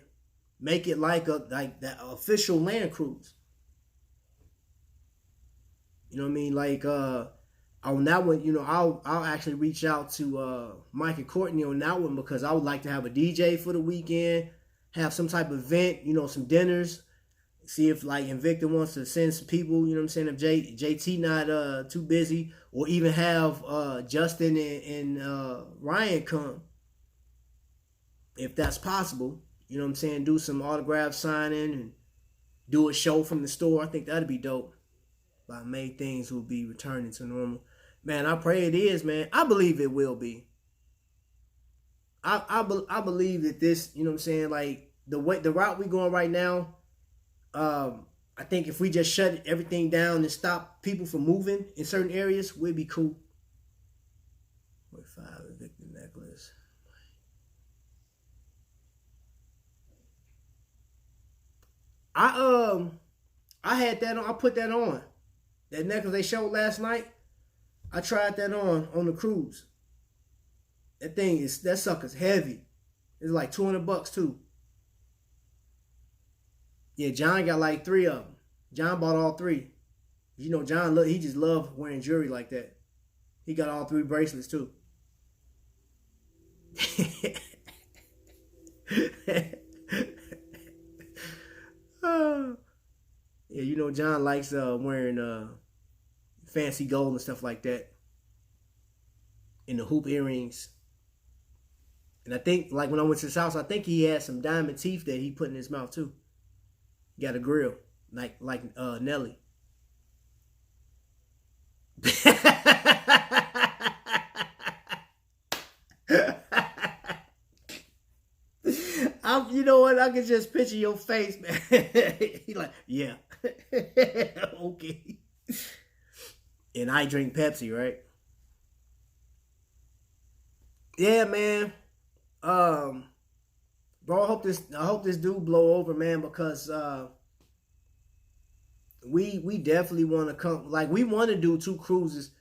Make it like that official land cruise. You know what I mean? Like on that one, I'll actually reach out to Mike and Courtney on that one, because I would like to have a DJ for the weekend, have some type of event, some dinners. See if like Invicta wants to send some people, you know what I'm saying, if JT not too busy, or even have Justin and Ryan come, if that's possible. You know what I'm saying, do some autograph signing and do a show from the store. I think that'd be dope. By May, things will be returning to normal. Man, I pray it is, man. I believe it will be. I believe that this, you know what I'm saying, like the route we going right now, I think if we just shut everything down and stop people from moving in certain areas, we'd be cool. 5 Invicta necklace. I had that on. I put that on. That necklace they showed last night. I tried that on the cruise. That sucker's heavy. It's like $200 too. Yeah, John got like 3 of them. John bought all 3. John, he just loved wearing jewelry like that. He got all 3 bracelets too. Yeah, John likes wearing fancy gold and stuff like that. And the hoop earrings. And I think, like when I went to his house, I think he had some diamond teeth that he put in his mouth too. He got a grill, like Nelly. You know what? I can just picture your face, man. He like, yeah. Okay. And I drink Pepsi, right? Yeah, man. Bro, I hope this dude blow over, man, because we definitely want to come. Like, we want to do 2 cruises.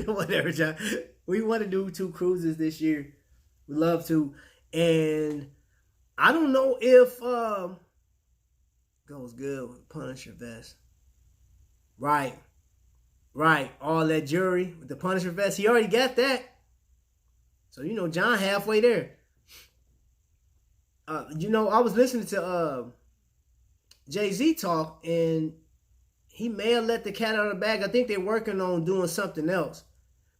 Whatever, John. We want to do 2 cruises this year. We love to. And I don't know if goes good with Punisher vest. Right. All that jewelry with the Punisher vest. He already got that. So, John halfway there. I was listening to Jay-Z talk, and he may have let the cat out of the bag. I think they're working on doing something else.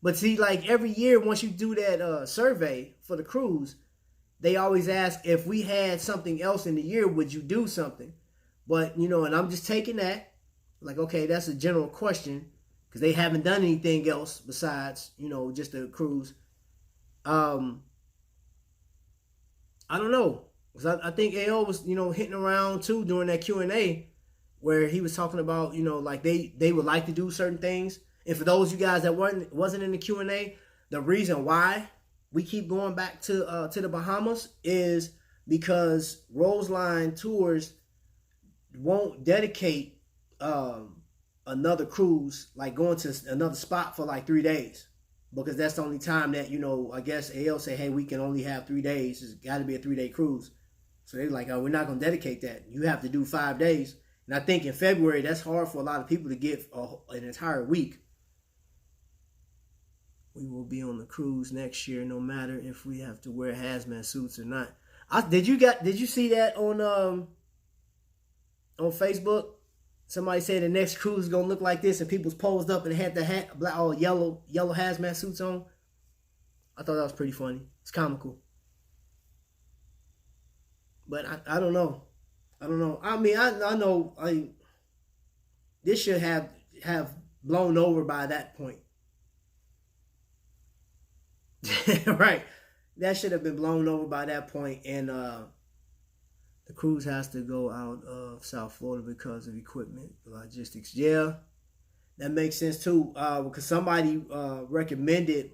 But see, like every year, once you do that survey for the cruise, they always ask, if we had something else in the year, would you do something? But, and I'm just taking that. Like, okay, that's a general question, because they haven't done anything else besides, just a cruise. I don't know. Because I think AO was, hitting around too during that Q&A, where he was talking about, like they would like to do certain things. And for those of you guys that wasn't in the Q&A, the reason why we keep going back to the Bahamas is because Roseline Tours won't dedicate another cruise, like going to another spot for like 3 days. Because that's the only time that, I guess AL say, hey, we can only have 3 days. It's got to be a 3-day cruise. So they're like, oh, we're not going to dedicate that. You have to do 5 days. And I think in February, that's hard for a lot of people to get an entire week. We will be on the cruise next year, no matter if we have to wear hazmat suits or not. Did you see that on Facebook? Somebody said the next cruise is gonna look like this, and people's posed up and had the yellow hazmat suits on. I thought that was pretty funny. It's comical, but I don't know. I mean, I know this should have blown over by that point. Right, that should have been blown over by that point, and the cruise has to go out of South Florida because of equipment logistics. Yeah, that makes sense too, because somebody recommended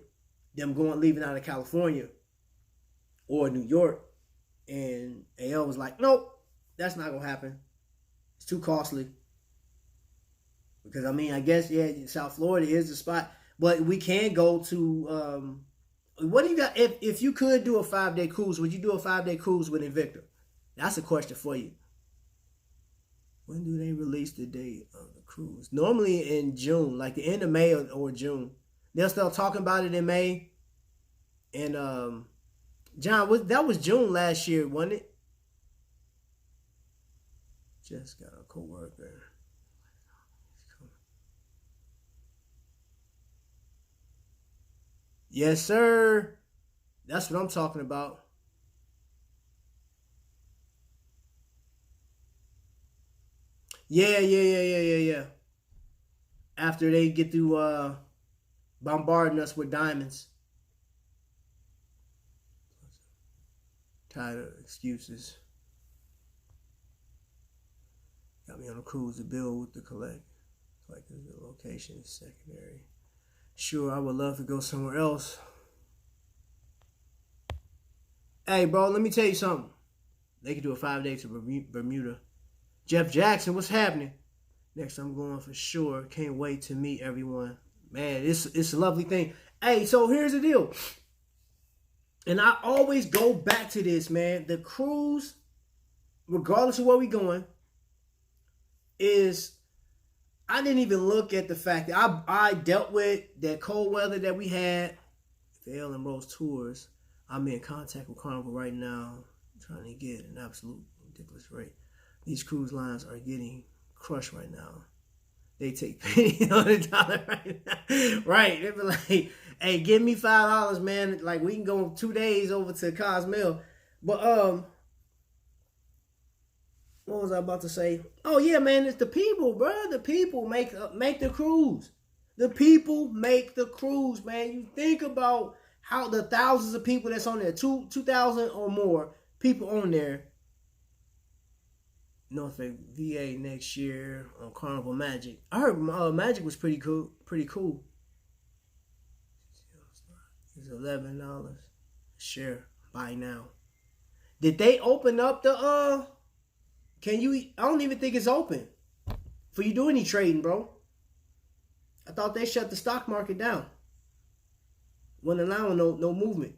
them leaving out of California or New York, and AL was like, nope, that's not gonna happen. It's too costly. Because I guess South Florida is the spot, but we can go to. What do you got? If you could do a 5-day cruise, would you do a 5-day cruise with Invicta? That's a question for you. When do they release the date of the cruise. Normally in June, like the end of May or June. They'll start talking about it in May. And John, that was June last year, wasn't it? Just got a coworker. Yes, sir. That's what I'm talking about. Yeah. After they get through bombarding us with diamonds. Tired of excuses. Got me on a cruise to build with the collect. Like the location is secondary. Sure, I would love to go somewhere else. Hey, bro, let me tell you something. They could do a 5 day to Bermuda. Jeff Jackson, what's happening? Next, I'm going for sure. Can't wait to meet everyone. Man, it's a lovely thing. Hey, so here's the deal. And I always go back to this, man. The cruise, regardless of where we're going, is... I didn't even look at the fact that I dealt with that cold weather that we had. The Ellen Rose Tours. I'm in contact with Carnival right now, trying to get an absolute ridiculous rate. These cruise lines are getting crushed right now. They take penny on the dollar right now. Right. They be like, hey, give me $5, man. Like, we can go 2 days over to Cozumel. But, what was I about to say? Oh, yeah, man, it's the people, bro. The people make the cruise. The people make the cruise, man. You think about how the thousands of people that's on there, 2,000 or more people on there. North Lake VA next year on Carnival Magic. I heard Magic was pretty cool. It's $11 a share. Buy now. Did they open up the Can you? I don't even think it's open for you do any trading, bro. I thought they shut the stock market down. Wasn't allowing no movement.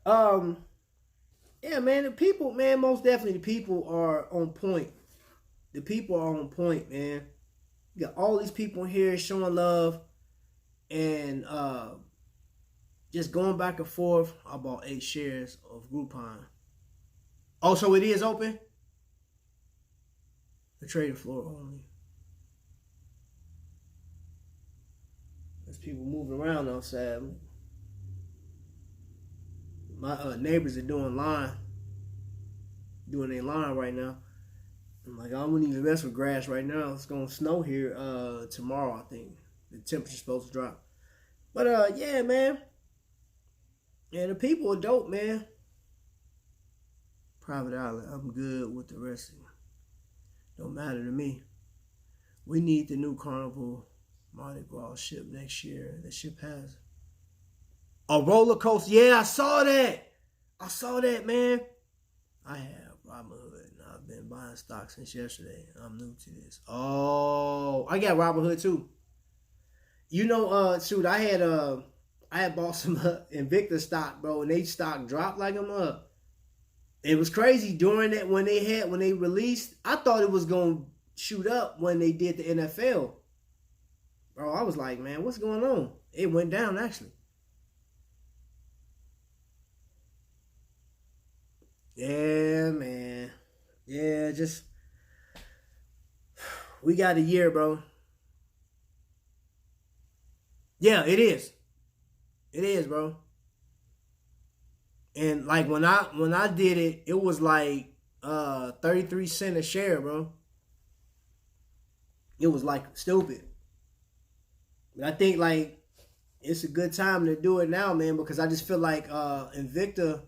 Yeah, man. The people, man. Most definitely, the people are on point. The people are on point, man. You got all these people here showing love and just going back and forth. I bought 8 shares of Groupon. Oh, so it is open? The trading floor only. There's people moving around outside. My neighbors are doing their line right now. I'm like, I wouldn't even mess with grass right now. It's gonna snow here tomorrow, I think. The temperature's supposed to drop. But yeah, man. And the people are dope, man. Private island. I'm good with the rest of them. Don't matter to me. We need the new Carnival Mardi Gras ship next year. The ship has a roller coaster. Yeah, I saw that, man. I have Robinhood, and I've been buying stocks since yesterday. I'm new to this. Oh, I got Robinhood too. You know, shoot, I had bought some Invicta stock, bro, and they stock dropped like a mug. It was crazy during that when they released. I thought it was gonna shoot up when they did the NFL. Bro, I was like, man, what's going on? It went down actually. Yeah, man. Yeah, just we got a year, bro. Yeah, it is. It is, bro. And like when I did it, it was like 33 cents a share, bro. It was like stupid. But I think like it's a good time to do it now, man, because I just feel like Invicta,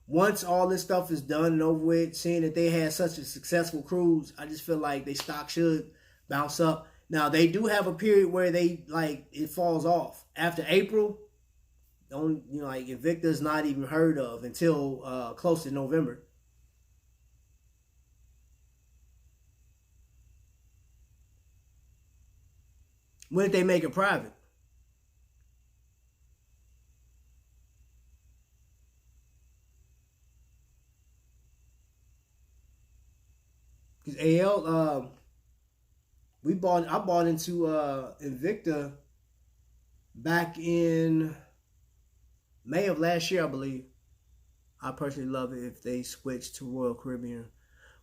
once all this stuff is done and over with, seeing that they had such a successful cruise, I just feel like their stock should bounce up. Now they do have a period where they like it falls off after April. Don't like Invicta's not even heard of until close to November. When did they make it private? Because AL, I bought into Invicta back in May of last year, I believe. I personally love it if they switch to Royal Caribbean.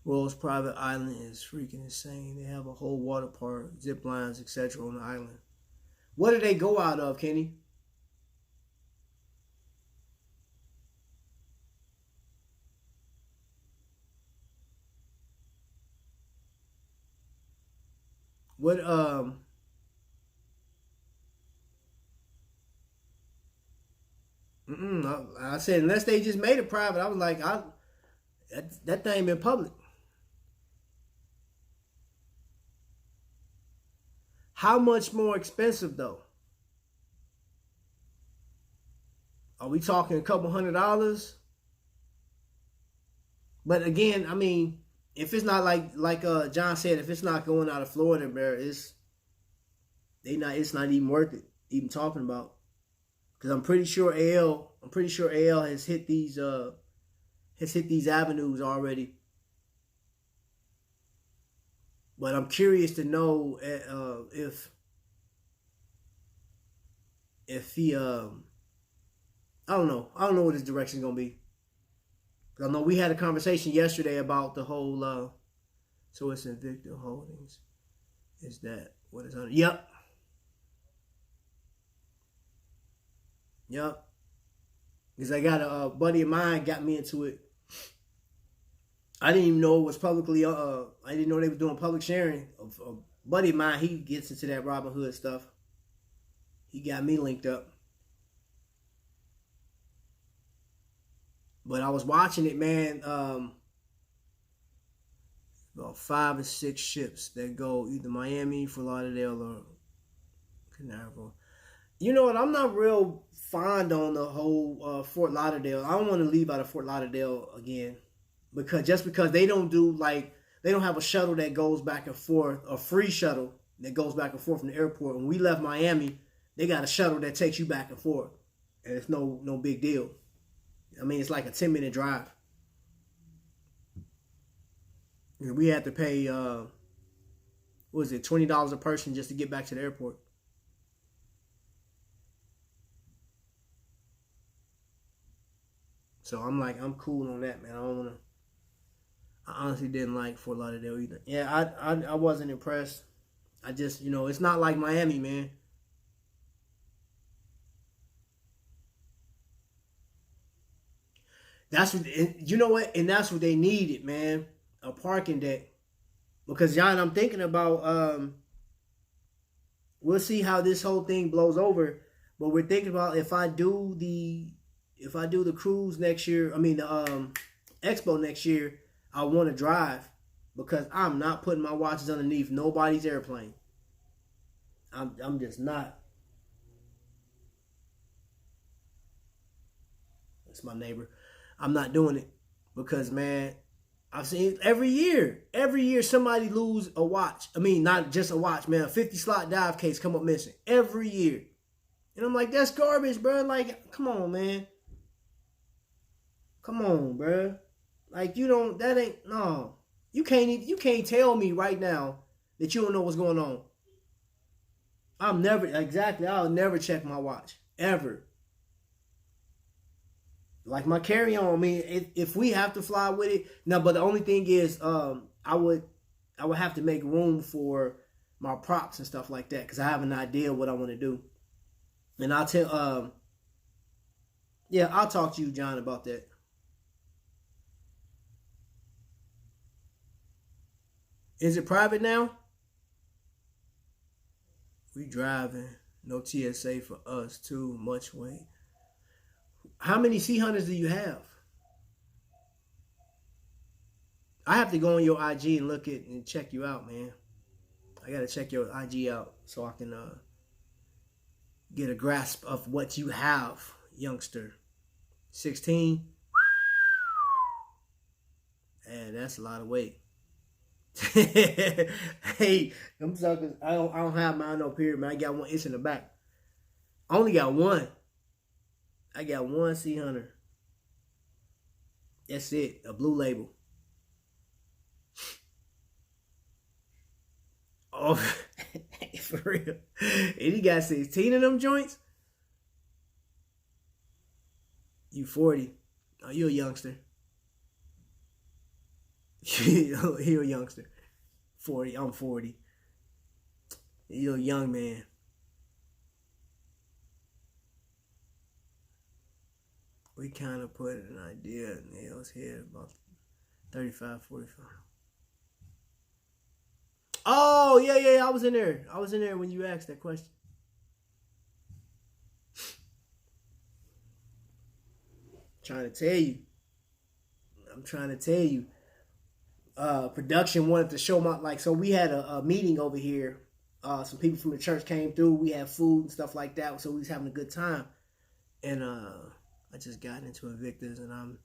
Royal's private island is freaking insane. They have a whole water park, zip lines, etc. on the island. What do they go out of, Kenny? What I said unless they just made it private. I was like, that thing been public. How much more expensive though? Are we talking a couple $100s? But again, I mean, if it's not like John said, if it's not going out of Florida, bro, it's not even worth it even talking about. Because I'm pretty sure AL has hit these avenues already. But I'm curious to know if he I don't know what his direction is gonna be. I know we had a conversation yesterday about the whole so it's Invictaholics. Is that what is on it? Yep. Because I got a buddy of mine got me into it. I didn't even know it was publicly. I didn't know they were doing public sharing. A buddy of mine, he gets into that Robin Hood stuff. He got me linked up. But I was watching it, man. About 5 or 6 ships that go either Miami, Fort Lauderdale, or Canaveral. You know what? I'm not real fond on the whole Fort Lauderdale. I don't want to leave out of Fort Lauderdale again because they don't have a shuttle that goes back and forth, a free shuttle that goes back and forth from the airport. When we left Miami, they got a shuttle that takes you back and forth, and it's no big deal. I mean, it's like a 10-minute drive. And we had to pay what was it, $20 a person just to get back to the airport. So I'm like, I'm cool on that, man. I honestly didn't like Fort Lauderdale either. Yeah, I wasn't impressed. I just, it's not like Miami, man. That's what, you know what? And that's what they needed, man. A parking deck. Because, John, I'm thinking about, we'll see how this whole thing blows over. But we're thinking about if I do the cruise next year, the expo next year, I want to drive because I'm not putting my watches underneath nobody's airplane. I'm just not. That's my neighbor. I'm not doing it because, man, I've seen every year somebody lose a watch. I mean, not just a watch, man. A 50 slot dive case come up missing every year. And I'm like, that's garbage, bro. Like, come on, man. Come on, bro. Like, no. You can't tell me right now that you don't know what's going on. I'll never check my watch. Ever. Like my carry-on, I mean, if we have to fly with it, no, but the only thing is, I would have to make room for my props and stuff like that, because I have an idea what I want to do. And I'll tell, I'll talk to you, John, about that. Is it private now? We driving. No TSA for us, too much weight. How many Sea Hunters do you have? I have to go on your IG and look at and check you out, man. I gotta check your IG out so I can get a grasp of what you have, youngster. 16. And that's a lot of weight. Hey, them suckers. I don't have mine up here, man. I got one. It's in the back. I only got one. I got one Sea Hunter. That's it. A blue label. Oh, for real. And he got 16 of them joints. You 40. Oh, you a youngster. You a youngster. 40. I'm 40. You a young man. We kind of put an idea in Neil's head about 35, 45. Oh, yeah. I was in there. I was in there when you asked that question. I'm trying to tell you. Production wanted to show so we had a meeting over here. Some people from the church came through. We had food and stuff like that. So we was having a good time. And I just got into Invictas, and I'm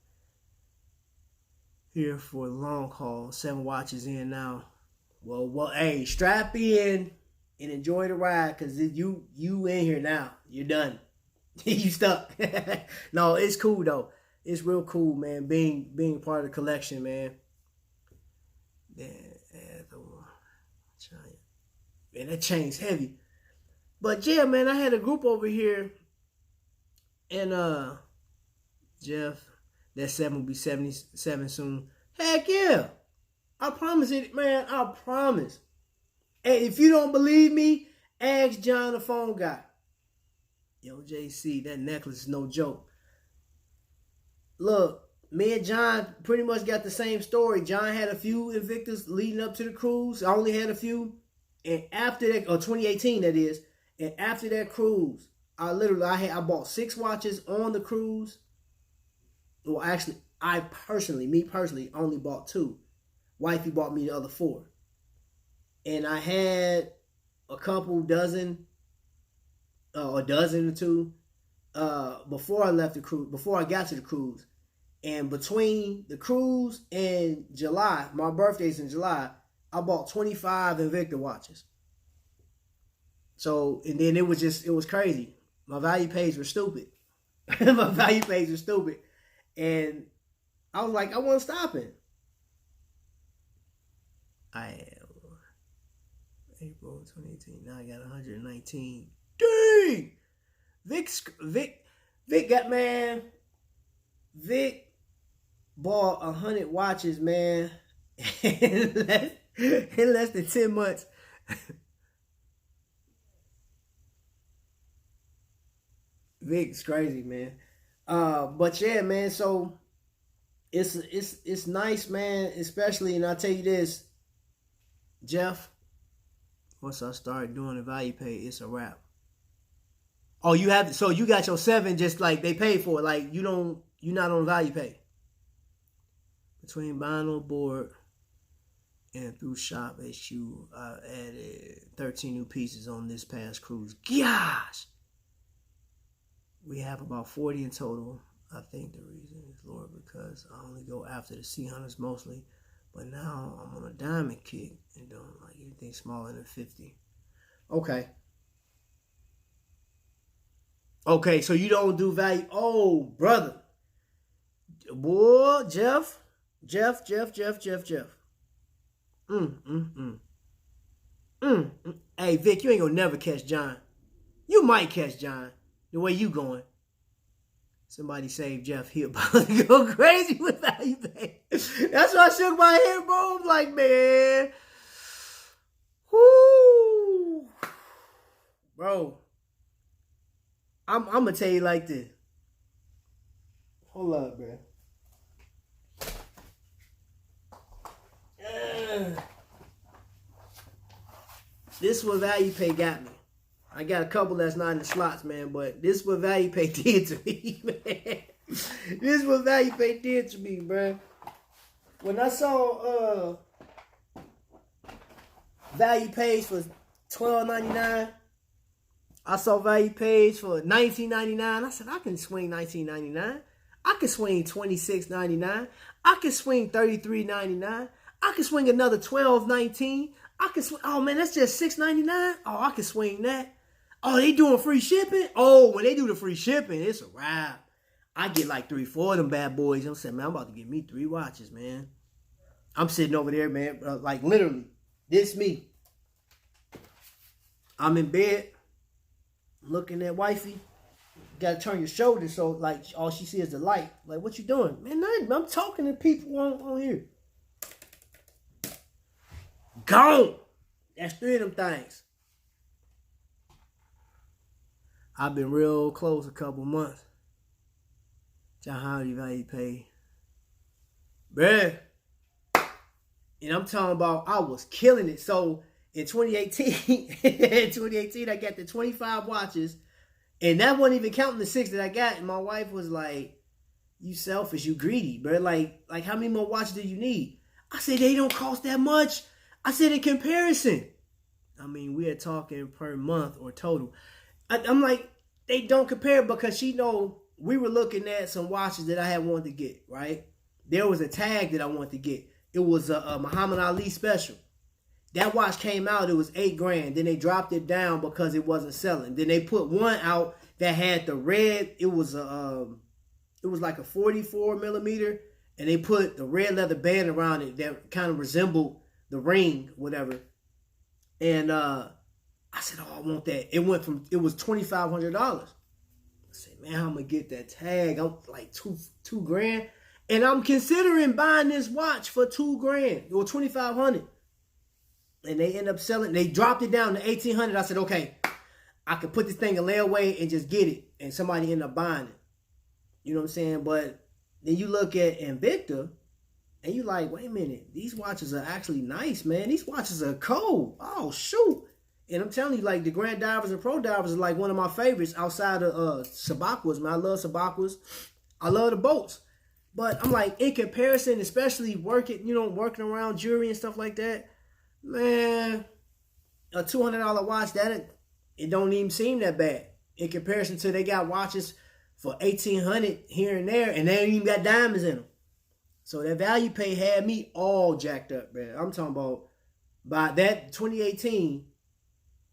here for a long haul. 7 watches in now. Well, hey, strap in and enjoy the ride, because you in here now. You're done. You stuck. No, it's cool though. It's real cool, man. Being part of the collection, man. Man, that chain's heavy. But yeah, man, I had a group over here, and Jeff, that 7 will be 77 soon. Heck yeah. I promise it, man. I promise. And if you don't believe me, ask John, the phone guy. Yo, JC, that necklace is no joke. Look, me and John pretty much got the same story. John had a few Invictas leading up to the cruise. I only had a few. And after that, or 2018 that is, and after that cruise, I bought 6 watches on the cruise. Well, actually, me personally, only bought 2. Wifey bought me the other 4. And I had a couple dozen, a dozen or 2, before I left the cruise, before I got to the cruise. And between the cruise and July, my birthday's in July, I bought 25 Invicta watches. So, and then it was crazy. My value pays were stupid. My value pays were stupid. And I was like, I wasn't stopping. I am April 2018. Now I got 119. Dang! Vic bought 100 watches, man, in less than 10 months. Vic's crazy, man. But yeah, man, so it's nice, man, especially, and I'll tell you this, Jeff, once I start doing the value pay, it's a wrap. Oh, so you got your 7 just like they paid for it, like you're not on value pay. Between buying on board and through Shop HQ, I added 13 new pieces on this past cruise. Gosh! We have about 40 in total. I think the reason is, Lord, because I only go after the Sea Hunters mostly. But now I'm on a diamond kick and doing like anything smaller than 50. Okay, so you don't do value. Oh, brother. Boy, Jeff. Hey, Vic, you ain't gonna never catch John. You might catch John the way you going. Somebody save Jeff. He about to go crazy with value pay. That's why I shook my head, bro. I'm like, man. Whoo. Bro. I'm gonna tell you like this. Hold up, man. This is what value pay got me. I got a couple that's not in the slots, man, but this is what value pay did to me, man. This is what value pay did to me, bro. When I saw value pays for $12.99, I saw value pays for $19.99. I said, I can swing $19.99. I can swing $26.99. I can swing $33.99. I can swing another $12.19. I can swing. Oh man, that's just $6.99. Oh, I can swing that. Oh, they doing free shipping? Oh, when they do the free shipping, it's a wrap. I get like 3-4 of them bad boys. I'm saying, man, I'm about to get me 3 watches, man. I'm sitting over there, man, like literally, this me. I'm in bed, looking at wifey. Gotta turn your shoulders so like all she sees is the light. Like, what you doing? Man, nothing. I'm talking to people on here. Gone. That's 3 of them things. I've been real close a couple months. John, how do you value pay? Bruh. And I'm talking about I was killing it. So in 2018, I got the 25 watches. And that wasn't even counting the 6 that I got. And my wife was like, you selfish, you greedy, bro. Like how many more watches do you need? I said, they don't cost that much. I said, in comparison. I mean, we are talking per month or total. I'm like, they don't compare because she know we were looking at some watches that I had wanted to get, right? There was a tag that I wanted to get. It was a Muhammad Ali special. That watch came out, it was $8,000. Then they dropped it down because it wasn't selling. Then they put one out that had the red. It was like a 44 millimeter, and they put the red leather band around it that kind of resembled the ring, whatever. And I said, oh, I want that. It was $2,500. I said, man, I'm gonna get that tag. I'm like $2,000. And I'm considering buying this watch for $2,000 or $2,500. And they end up selling. They dropped it down to $1,800. I said, okay, I could put this thing in layaway and just get it. And somebody end up buying it. You know what I'm saying? But then you look at Invicta, and you like, wait a minute, these watches are actually nice, man. These watches are cold. Oh, shoot. And I'm telling you, like, the Grand Divers and Pro Divers are like one of my favorites outside of Sabakwas, man. I love Sabakwas. I love the boats. But I'm like, in comparison, especially working around jewelry and stuff like that, man, a $200 watch, it don't even seem that bad. In comparison to they got watches for $1,800 here and there, and they ain't even got diamonds in them. So that value pay had me all jacked up, man. I'm talking about by that 2018,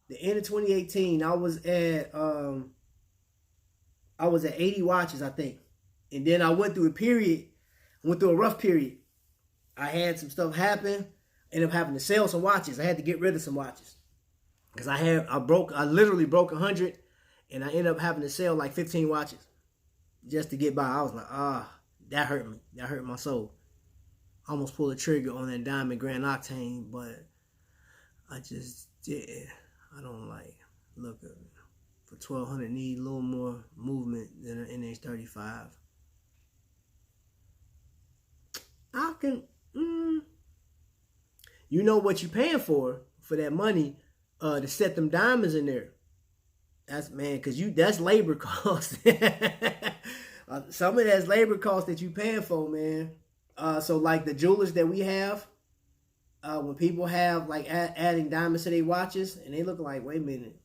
the end of 2018, I was at 80 watches, I think. And then I went through a rough period. I had some stuff happen, ended up having to sell some watches. I had to get rid of some watches. Because I literally broke 100, and I ended up having to sell like 15 watches just to get by. I was like, that hurt me. That hurt my soul. I almost pulled the trigger on that Diamond Grand Octane, but I just did. I don't like, look, for 1200 need a little more movement than an NH35. I can, you know what you're paying for that money to set them diamonds in there. That's, man, because that's labor cost. Some of that's labor cost that you paying for, man. So like the jewelers that we have, when people have like adding diamonds to their watches, and they look like, wait a minute,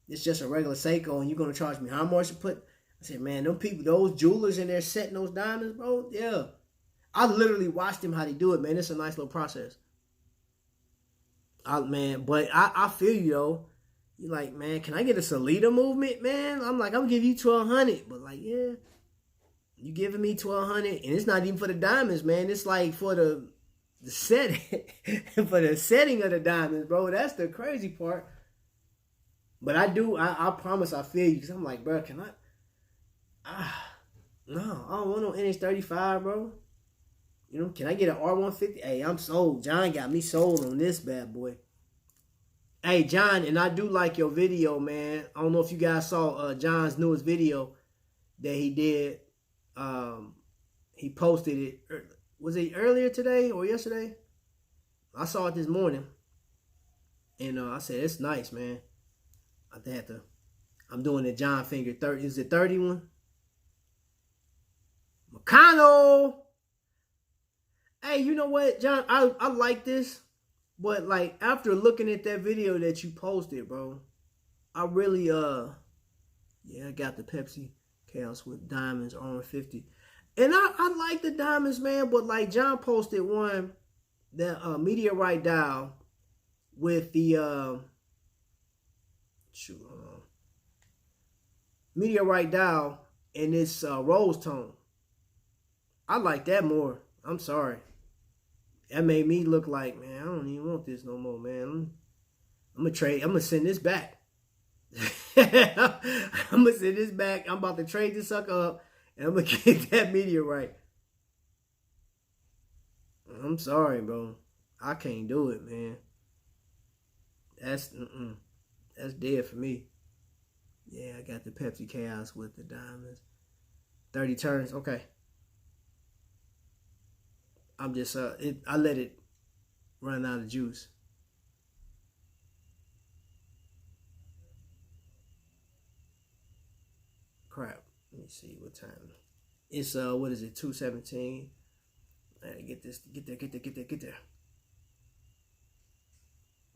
it's just a regular Seiko, and you're gonna charge me how much to put? I said, man, those jewelers in there setting those diamonds, bro. Yeah, I literally watched them how they do it, man. It's a nice little process. But I feel you though. You're like, man, can I get a Salida movement, man? I'm like, I'm gonna give you 1,200, but like, yeah, you giving me 1,200, and it's not even for the diamonds, man. It's like for the setting, for the setting of the diamonds, bro. That's the crazy part. But I promise I feel you, because I'm like, bro, can I? No, I don't want no NH35, bro. You know, can I get an R150? Hey, I'm sold. John got me sold on this bad boy. Hey, John, and I do like your video, man. I don't know if you guys saw John's newest video that he did. He posted it. Was it earlier today or yesterday? I saw it this morning. And I said, it's nice, man. I'm doing the John Finger 30. Is it 31? McConnell! Hey, you know what, John? I like this. But like after looking at that video that you posted, bro, I really I got the Pepsi Chaos with diamonds on 50. And I like the diamonds, man, but like John posted one, that meteorite dial with the meteorite dial and this rose tone. I like that more. I'm sorry. That made me look like, man, I don't even want this no more, man. I'm gonna send this back. I'm gonna send this back. I'm about to trade this sucker up, and I'm gonna get that meteorite. I'm sorry, bro. I can't do it, man. That's dead for me. Yeah, I got the Pepsi Chaos with the diamonds. 30 turns, okay. I'm just I let it run out of juice. Crap. Let me see what time. It's what is it? 2:17. Alright, get there.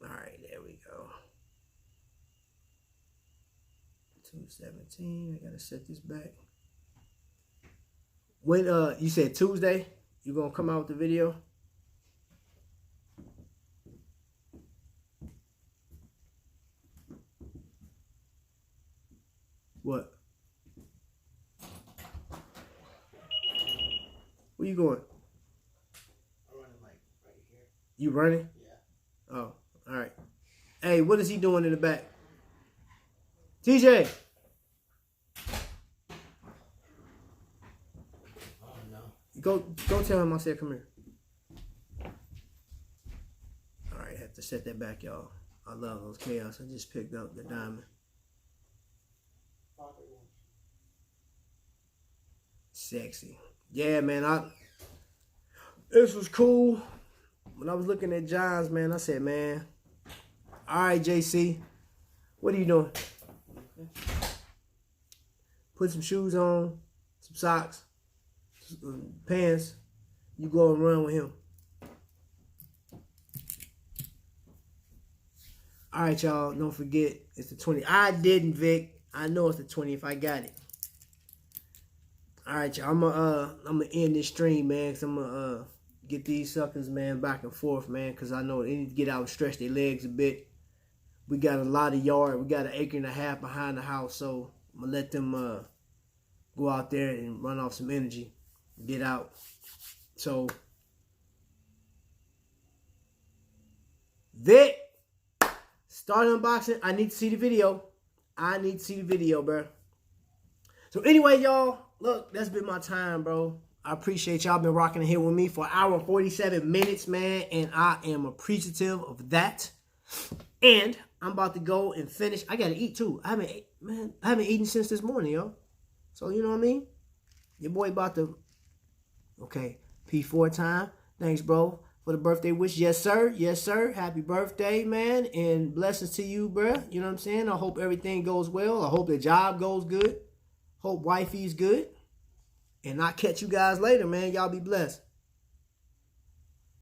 Alright, there we go. 2:17. I gotta set this back. When you said Tuesday, you gonna come out with the video? What? Where you going? I'm running like right here. You running? Yeah. Oh, all right. Hey, what is he doing in the back? TJ. Oh no. Go tell him I said come here. All right, I have to set that back, y'all. I love those chaos. I just picked up the diamond. Sexy. Yeah, man, this was cool. When I was looking at John's, man, I said, man, all right, JC, what are you doing? Put some shoes on, some socks, some pants. You go and run with him. All right, y'all, don't forget, it's the 20th. I didn't, Vic. I know it's the 20th. I got it. All right, y'all. I'm gonna end this stream, man, because I'm gonna get these suckers, man, back and forth, man, because I know they need to get out and stretch their legs a bit. We got a lot of yard. We got 1.5 acres behind the house, so I'm gonna let them go out there and run off some energy, get out. So, Vic, start unboxing. I need to see the video. Bro. So anyway, y'all, look, that's been my time, bro. I appreciate y'all been rocking here with me for 1 hour and 47 minutes, man, and I am appreciative of that. And I'm about to go and finish. I gotta eat too. I haven't eaten since this morning, yo. So you know what I mean? Your boy about to. Okay, P4 time. Thanks, bro, for the birthday wish. Yes, sir. Yes, sir. Happy birthday, man, and blessings to you, bro. You know what I'm saying? I hope everything goes well. I hope the job goes good. Hope wifey's good. And I'll catch you guys later, man. Y'all be blessed.